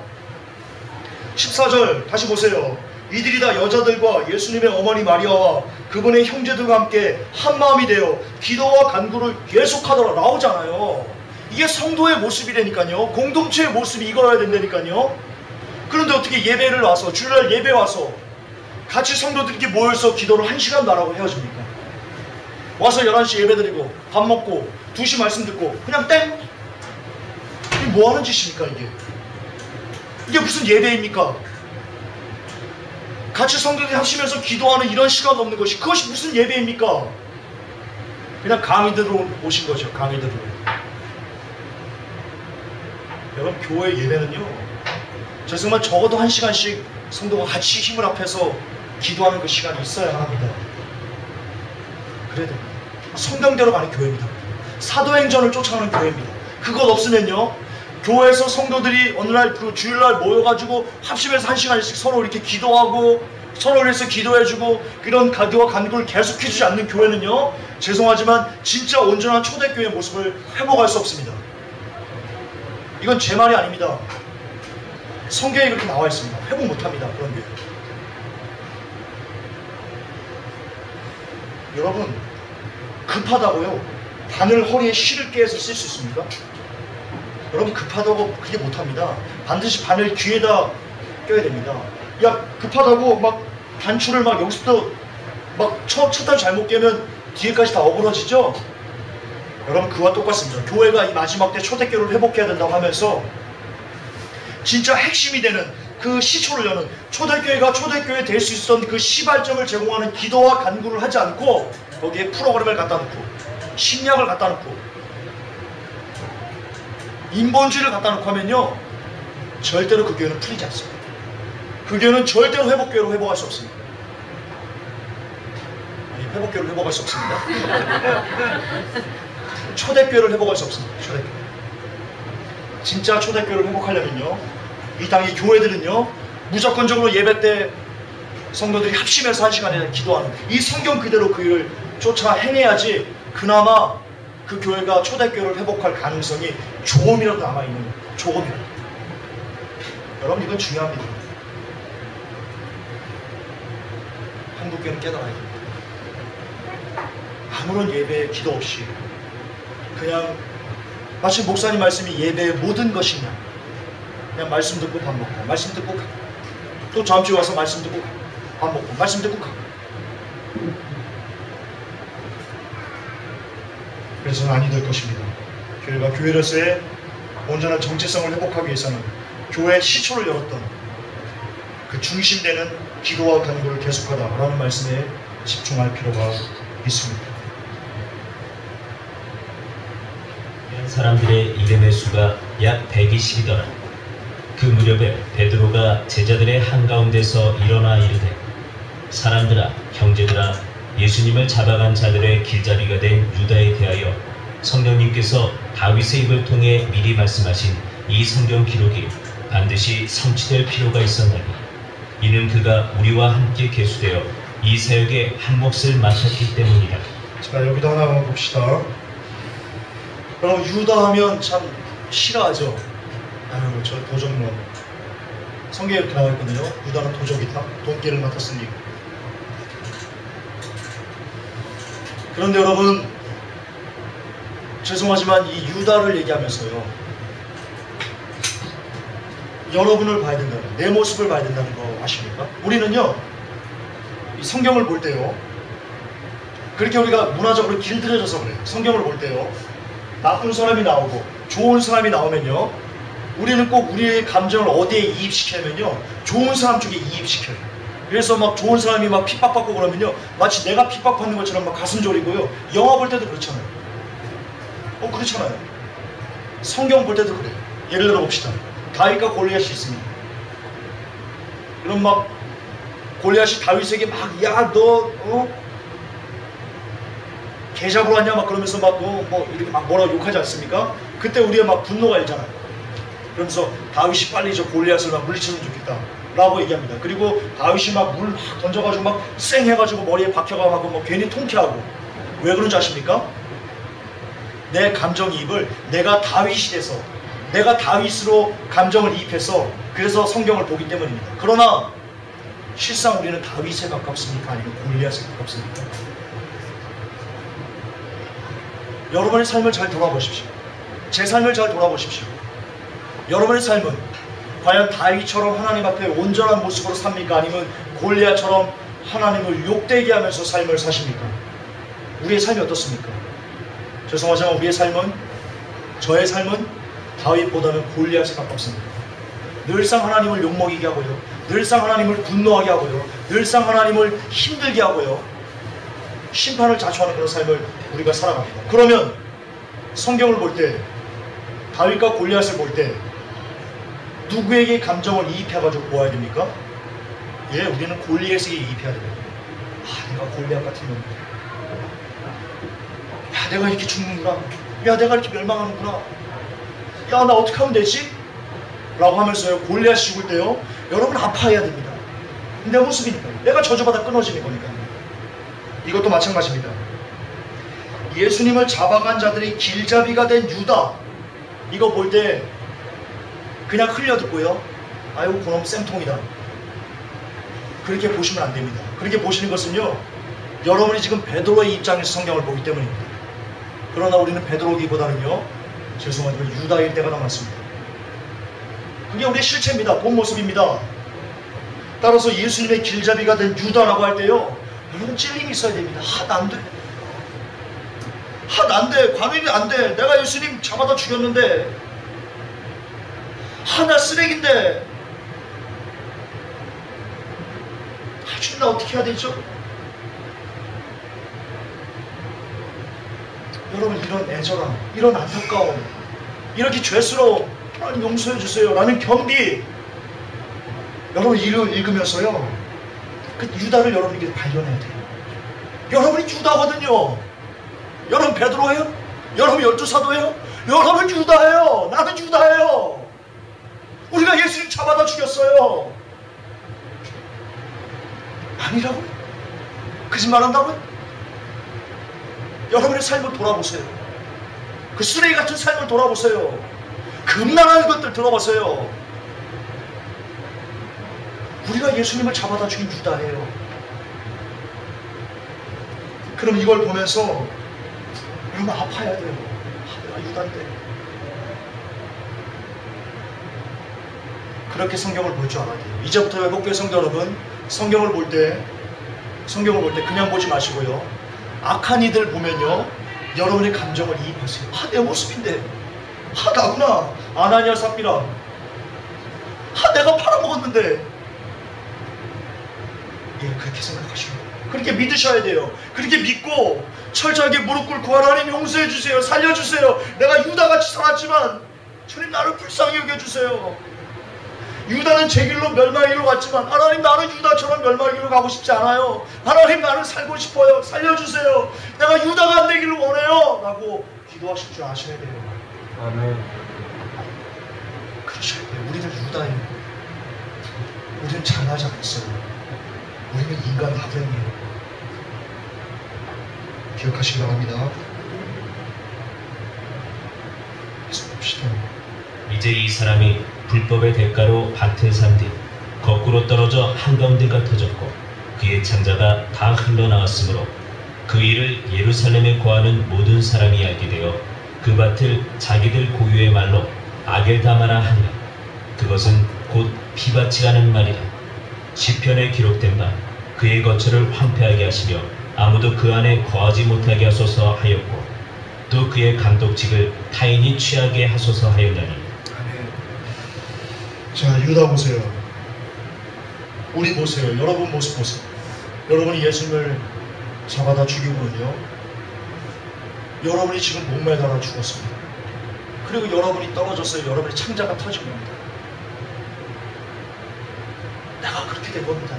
14절 다시 보세요. 이들이 다 여자들과 예수님의 어머니 마리아와 그분의 형제들과 함께 한마음이 되어 기도와 간구를 계속하더라. 나오잖아요. 이게 성도의 모습이라니까요. 공동체의 모습이 이거여야 된다니까요. 그런데 어떻게 예배를 와서 주일날 예배 와서 같이 성도들끼리 모여서 기도를 1시간도 안 하고 헤어집니까? 와서 11시 예배 드리고 밥 먹고 2시 말씀 듣고 그냥 땡? 이게 뭐 하는 짓입니까 이게? 이게 무슨 예배입니까? 같이 성도들이 합심해서 기도하는 이런 시간 없는 것이 그것이 무슨 예배입니까? 그냥 강의들로 오신 거죠. 강의들로. 여러분 교회 예배는요 정말 적어도 1시간씩 성도가 같이 힘을 합해서 기도하는 그 시간이 있어야 합니다. 그래야 됩니다. 성경대로 가는 교회입니다. 사도행전을 쫓아가는 교회입니다. 그것 없으면요 교회에서 성도들이 어느 날 그 주일날 모여가지고 합심해서 1시간씩 서로 이렇게 기도하고 서로를 위해서 기도해주고 이런 기도와 간구를 계속해주지 않는 교회는요 죄송하지만 진짜 온전한 초대교회의 모습을 회복할 수 없습니다. 이건 제 말이 아닙니다. 성경에 그렇게 나와 있습니다. 회복 못합니다. 그런 교회. 여러분 급하다고요 바늘 허리에 실을 깨서 쓸 수 있습니까? 여러분 급하다고 그게 못합니다. 반드시 바늘 귀에다 껴야 됩니다. 야 급하다고 막 단추를 막 여기서부터 막 첫 단추 잘못 깨면 뒤에까지 다 어그러지죠? 여러분 그와 똑같습니다. 교회가 이 마지막 때 초대교회를 회복해야 된다고 하면서 진짜 핵심이 되는 그 시초를 여는 초대교회가 초대교회 될 수 있었던 그 시발점을 제공하는 기도와 간구를 하지 않고 거기에 프로그램을 갖다 놓고 심리학을 갖다 놓고 인본주의를 갖다 놓고 하면요 절대로 그 교회는 풀리지 않습니다. 그 교회는 절대로 회복교회로 회복할 수 없습니다. 아니 회복교회를 회복할 수 없습니다. 초대교회를 회복할 수 없습니다. 초대교회. 진짜 초대교회를 회복하려면요 이 땅의 교회들은요 무조건적으로 예배 때 성도들이 합심해서 1시간에 기도하는 이 성경 그대로 그 일을 쫓아 행해야지 그나마 그 교회가 초대교회를 회복할 가능성이 조금이라도 남아있는 거예요. 조금이라도. 여러분 이건 중요합니다. 한국교회는 깨달아야 됩니다. 아무런 예배 기도 없이 그냥 마치 목사님 말씀이 예배의 모든 것이냐 그냥 말씀 듣고 밥 먹고 말씀 듣고 가고 또 다음 주에 와서 말씀 듣고 가고 밥 먹고 말씀 듣고 가고 그래서는 아니 될 것입니다. 교회가 교회로서의 온전한 정체성을 회복하기 위해서는 교회의 시초를 열었던 그 중심되는 기도와 간구를 계속하다라는 말씀에 집중할 필요가 있습니다. 사람들의 이름의 수가 약 120이더라. 그 무렵에 베드로가 제자들의 한가운데서 일어나 이르되 사람들아 형제들아 예수님을 잡아간 자들의 길잡이가 된 유다에 대하여 성령님께서 다윗의 입을 통해 미리 말씀하신 이 성경 기록이 반드시 성취될 필요가 있었나니 이는 그가 우리와 함께 계수되어 이 사역의 한 몫을 맡았기 때문이다. 자 여기도 하나 봅시다. 여러분 유다 하면 참 싫어하죠. 아유 저 도적 뭐 성경에 이렇게 나와 있거든요. 유다는 도적이다. 돈깨를 맡았으니. 그런데 여러분 죄송하지만 이 유다를 얘기하면서요 여러분을 봐야 된다는 내 모습을 봐야 된다는 거 아십니까? 우리는요 이 성경을 볼 때요 그렇게 우리가 문화적으로 길들여져서 그래요. 성경을 볼 때요 나쁜 사람이 나오고 좋은 사람이 나오면요 우리는 꼭 우리의 감정을 어디에 이입시키냐면요 좋은 사람 쪽에 이입시켜요. 그래서 막 좋은 사람이 막 핍박받고 그러면요 마치 내가 핍박받는 것처럼 막 가슴 졸이고요. 영화 볼 때도 그렇잖아요. 그렇잖아요. 성경 볼 때도 그래요. 예를 들어 봅시다. 다윗과 골리앗이 있습니다. 그럼 막 골리앗이 다윗에게 막 야 너 개 잡으러 왔냐 막 그러면서 막 뭐 이렇게 막 뭐라고 욕하지 않습니까? 그때 우리의 막 분노가 일잖아요. 그러면서 다윗이 빨리 저 골리앗을 막 물리쳤으면 좋겠다 라고 얘기합니다. 그리고 다윗이 막 물 막 던져가지고 막 쌩 해가지고 머리에 박혀가고 뭐 괜히 통쾌하고 왜 그런지 아십니까? 내 감정이입을 내가 다윗이 돼서 내가 다윗으로 감정을 이입해서 그래서 성경을 보기 때문입니다. 그러나 실상 우리는 다윗에 가깝습니까? 아니면 골리앗에 가깝습니까? 여러분의 삶을 잘 돌아보십시오. 제 삶을 잘 돌아보십시오. 여러분의 삶은 과연 다윗처럼 하나님 앞에 온전한 모습으로 삽니까? 아니면 골리앗처럼 하나님을 욕되게 하면서 삶을 사십니까? 우리의 삶이 어떻습니까? 죄송하지만 우리의 삶은, 저의 삶은 다윗보다는 골리앗에 가깝습니다. 늘상 하나님을 욕먹이게 하고요, 늘상 하나님을 분노하게 하고요, 늘상 하나님을 힘들게 하고요, 심판을 자초하는 그런 삶을 우리가 살아갑니다. 그러면 성경을 볼 때, 다윗과 골리앗을 볼 때 누구에게 감정을 이입해가지고 보아야 됩니까? 예, 우리는 골리앗에게 이입해야 됩니다. 아, 내가 골리앗 같은 놈. 야, 내가 이렇게 죽는구나. 야, 내가 이렇게 멸망하는구나. 야, 나 어떻게 하면 되지? 라고 하면서요, 골리앗이 죽을 때요, 여러분 아파해야 됩니다. 내 모습이니까요. 내가 저주받아 끊어지는 거니까요. 이것도 마찬가지입니다. 예수님을 잡아간 자들이 길잡이가 된 유다, 이거 볼 때 그냥 흘려듣고요, 아이고 그놈 쌤통이다, 그렇게 보시면 안 됩니다. 그렇게 보시는 것은요, 여러분이 지금 베드로의 입장에서 성경을 보기 때문입니다. 그러나 우리는 베드로기보다는요, 죄송하지만 유다일 때가 더 많습니다. 그게 우리의 실체입니다. 본 모습입니다. 따라서 예수님의 길잡이가 된 유다라고 할 때요, 여러분 찔림이 있어야 됩니다. 안 돼. 안 돼. 관원이 안 돼. 내가 예수님 잡아다 죽였는데. 나 쓰레기인데. 주님 나 어떻게 해야 되죠? 여러분 이런 애절함, 이런 안타까움, 이렇게 죄스러움, 하나님 용서해 주세요 라는 겸비, 여러분 읽으면서요, 그 유다를 여러분에게 발견해야 돼요. 여러분이 유다거든요. 여러분 베드로예요? 여러분 12사도예요? 여러분 유다예요. 나는 유다예요. 우리가 예수님 잡아다 죽였어요. 아니라고? 거짓말한다고요? 여러분의 삶을 돌아보세요. 그 쓰레기 같은 삶을 돌아보세요. 금난한 것들 들어보세요. 우리가 예수님을 잡아다 죽인 유다예요. 그럼 이걸 보면서 여러분 아파야 돼요. 내가 유다인데. 그렇게 성경을 볼 줄 알아야 돼요. 이제부터 회복교회 성도 여러분, 성경을 볼 때 그냥 보지 마시고요, 악한 이들 보면요, 여러분의 감정을 이입하세요. 내 모습인데. 나구나. 아나니아 삽비라. 내가 팔아먹었는데. 예, 그렇게 생각하시고 그렇게 믿으셔야 돼요. 그렇게 믿고 철저하게 무릎 꿇고 하나님 용서해 주세요. 살려주세요. 내가 유다같이 살았지만 주님 나를 불쌍히 여겨주세요. 유다는 제 길로 멸망의 길로 갔지만 하나님 나는 유다처럼 멸망의 길로 가고 싶지 않아요. 하나님 나는 살고 싶어요. 살려주세요. 내가 유다가 안 되기를 원해요 라고 기도하실 줄 아셔야 돼요. 아멘. 그러셔야 돼요. 우리는 유다예요. 우리는 잘나지 않았어요. 우리는 인간 하부형이에요. 기억하시기 바랍니다. 계속 봅시다. 이제 이 사람이 불법의 대가로 밭을 산 뒤 거꾸로 떨어져 한가운데가 터졌고 그의 창자가 다 흘러나왔으므로 그 일을 예루살렘에 거하는 모든 사람이 알게 되어 그 밭을 자기들 고유의 말로 아겔다마라 하니라. 그것은 곧 피밭이라는 말이라. 시편에 기록된 바 그의 거처를 황폐하게 하시며 아무도 그 안에 거하지 못하게 하소서 하였고 또 그의 감독직을 타인이 취하게 하소서 하였나니. 자, 유다 보세요. 우리 보세요. 여러분 모습 보세요. 여러분이 예수님을 잡아다 죽이고는요, 여러분이 지금 목매달아 죽었습니다. 그리고 여러분이 떨어졌어요. 여러분의 창자가 터진 겁니다. 내가 그렇게 된 겁니다.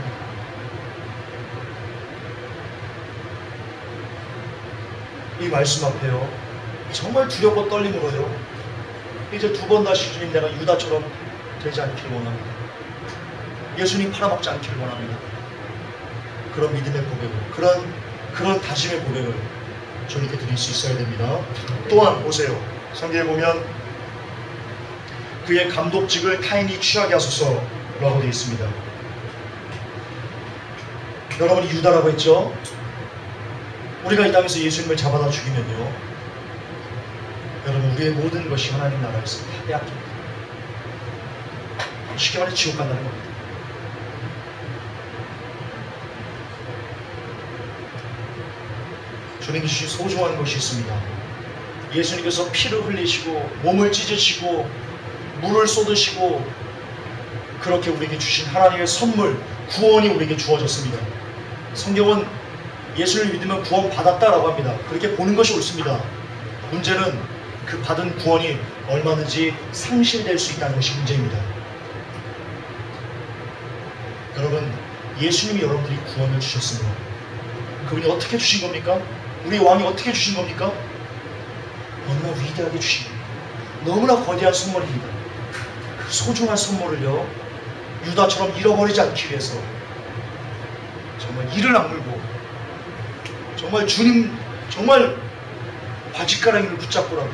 이 말씀 앞에요, 정말 두렵고 떨림으로요, 이제 두 번 다시 주님 내가 유다처럼 되지 않기를 원합니다. 예수님 팔아먹지 않기를 원합니다. 그런 믿음의 고백을, 그런 다짐의 고백을 주님께 드릴 수 있어야 됩니다. 또한 보세요. 성경에 보면 그의 감독직을 타인이 취하게 하소서라고 되어 있습니다. 여러분이 유다라고 했죠? 우리가 이 땅에서 예수님을 잡아다 죽이면요, 여러분 우리의 모든 것이 하나님 나라에서 다 빼앗깁니다. 쉽게 말해 지옥 간다는 겁니다. 주님이 주신 소중한 것이 있습니다. 예수님께서 피를 흘리시고 몸을 찢으시고 물을 쏟으시고 그렇게 우리에게 주신 하나님의 선물, 구원이 우리에게 주어졌습니다. 성경은 예수를 믿으면 구원 받았다라고 합니다. 그렇게 보는 것이 옳습니다. 문제는 그 받은 구원이 얼마든지 상실될 수 있다는 것이 문제입니다. 여러분, 예수님이 여러분들이 구원을 주셨습니다. 그분이 어떻게 주신 겁니까? 우리 왕이 어떻게 주신 겁니까? 너무나 위대하게 주신 겁니다. 너무나 거대한 선물입니다. 그 소중한 선물을요, 유다처럼 잃어버리지 않기 위해서 정말 이를 악물고 정말 주님 정말 바짓가랑이를 붙잡고라도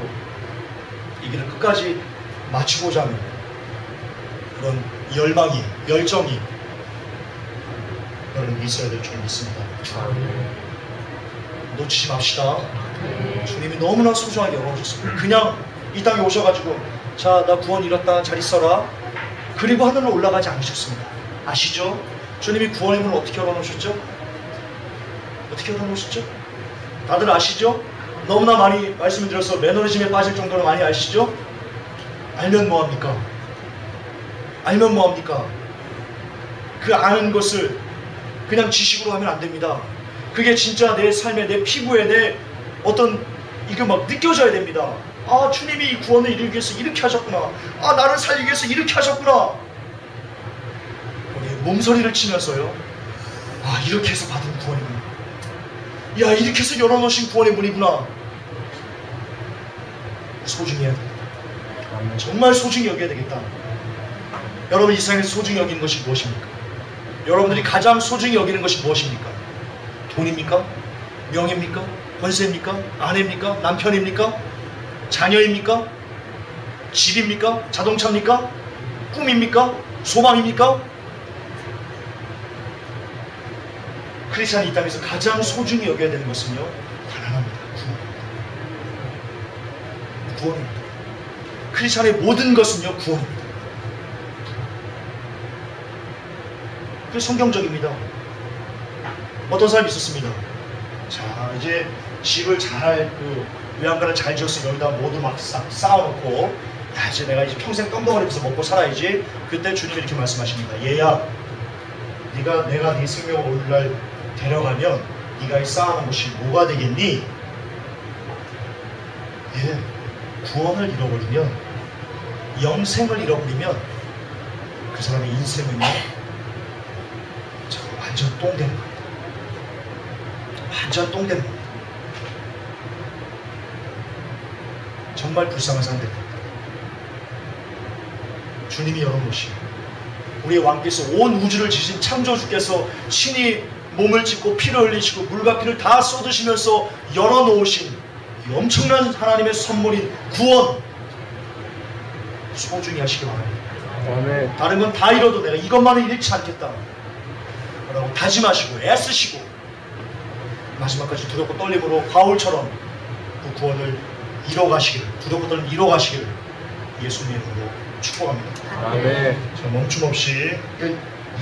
이 길을 끝까지 마치고자 하는 그런 열망이, 열정이 여러분 있어야 될 줄 믿습니다. 놓치지 맙시다. 주님이 너무나 소중하게 열어주셨습니다. 그냥 이 땅에 오셔가지고 자, 나 구원 잃었다, 잘 있어라, 그리고 하늘로 올라가지 않으셨습니다. 아시죠? 주님이 구원의 문을 어떻게 열어놓으셨죠? 어떻게 열어놓으셨죠? 다들 아시죠? 너무나 많이 말씀을 드려서 매너리즘에 빠질 정도로 많이 아시죠? 알면 뭐합니까? 알면 뭐합니까? 그 아는 것을 그냥 지식으로 하면 안 됩니다. 그게 진짜 내 삶에, 내 피부에, 내 어떤 이게 막 느껴져야 됩니다. 아, 주님이 이 구원을 이루기 위해서 이렇게 하셨구나. 아, 나를 살리기 위해서 이렇게 하셨구나. 몸서리를 치면서요, 아, 이렇게 해서 받은 구원이구나. 야, 이렇게 해서 열어놓으신 구원의 문이구나. 소중히 해야 됩니다. 정말 소중히 여겨야 되겠다. 여러분, 이 세상에서 소중히 여기는 것이 무엇입니까? 여러분들이 가장 소중히 여기는 것이 무엇입니까? 돈입니까? 명예입니까? 권세입니까? 아내입니까? 남편입니까? 자녀입니까? 집입니까? 자동차입니까? 꿈입니까? 소망입니까? 크리스찬이 이 땅에서 가장 소중히 여겨야 되는 것은요, 가난합니다. 구원입니다. 크리스찬의 모든 것은요, 구원입니다. 그게 성경적입니다. 어떤 사람이 있었습니다. 자, 이제 집을 잘, 외양간을 잘 지었으니 여기다 모두 막 쌓아놓고, 야, 이제 내가 이제 평생 껌덩어리에서 먹고 살아야지. 그때 주님이 이렇게 말씀하십니다. 얘야, 내가 네 생명을 오늘날 데려가면 네가 이 쌓아놓은 것이 뭐가 되겠니? 예, 구원을 잃어버리면, 영생을 잃어버리면 그 사람의 인생은요, 완전 똥되는 겁니다. 완전 똥되는 겁니다. 정말 불쌍한 상대입니다. 주님이 열어놓으시고 우리의 왕께서 온 우주를 지신 창조주께서 친히 몸을 찢고 피를 흘리시고 물과 피를 다 쏟으시면서 열어놓으신 이 엄청난 하나님의 선물인 구원, 소중히 하시기 바랍니다. 아멘. 다른 건 다 잃어도 내가 이것만은 잃지 않겠다 라고 다짐하시고 애쓰시고 마지막까지 두렵고 떨림으로 바울처럼 그 구원을 이뤄가시기를, 두렵고 떨림 이뤄가시기를 예수님의 이름으로 축복합니다. 아멘. 자, 멈춤없이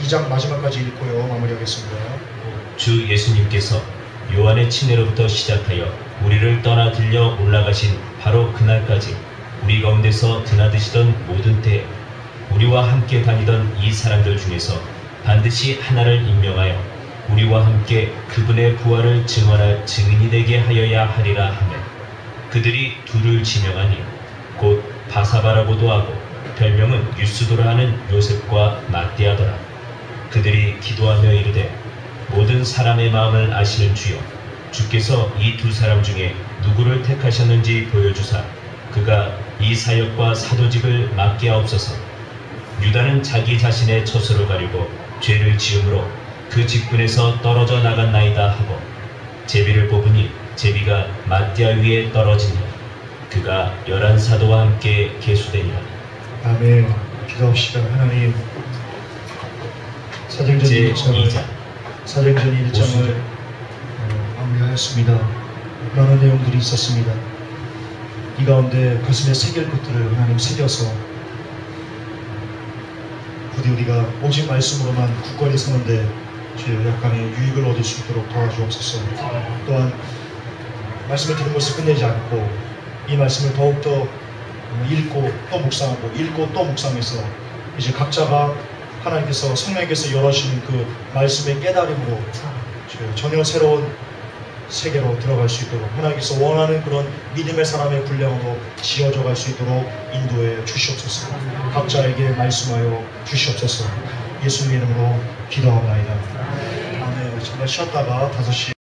2장 마지막까지 읽고요, 마무리하겠습니다. 주 예수님께서 요한의 친애로부터 시작하여 우리를 떠나 들려 올라가신 바로 그날까지 우리 가운데서 드나드시던 모든 때에 우리와 함께 다니던 이 사람들 중에서 반드시 하나를 임명하여 우리와 함께 그분의 부활을 증언할 증인이 되게 하여야 하리라 하며, 그들이 둘을 지명하니 곧 바사바라고도 하고 별명은 유스도라 하는 요셉과 matthe아더라. 그들이 기도하며 이르되, 모든 사람의 마음을 아시는 주여, 주께서 이 두 사람 중에 누구를 택하셨는지 보여주사 그가 이 사역과 사도직을 맡게 하옵소서. 유다는 자기 자신의 처소를 가리고 죄를 지음으로 그 직분에서 떨어져 나갔나이다 하고, 제비를 뽑으니 제비가 마띠아 위에 떨어지니 그가 11사도와 함께 계수되니라. 아멘. 기도합시다. 하나님, 사도행전 1장을 사도행전 1장을 마무리하였습니다. 많은 내용들이 있었습니다. 이 가운데 가슴에 새길 것들을 하나님 새겨서 부디 우리가 오직 말씀으로만 굳건히 서는데 주여 약간의 유익을 얻을 수 있도록 도와주옵소서. 또한 말씀을 들은 것을 끝내지 않고 이 말씀을 더욱더 읽고 또 묵상하고 읽고 또 묵상해서 이제 각자가 하나님께서 성령께서 열어주시는 그 말씀의 깨달음으로 주여 전혀 새로운 세계로 들어갈 수 있도록 하나님께서 원하는 그런 믿음의 사람의 분량으로 지어져 갈 수 있도록 인도해 주시옵소서. 각자에게 말씀하여 주시옵소서. 예수님의 이름으로 기도하옵나이다. 아멘. 정말 쉬었다가 5시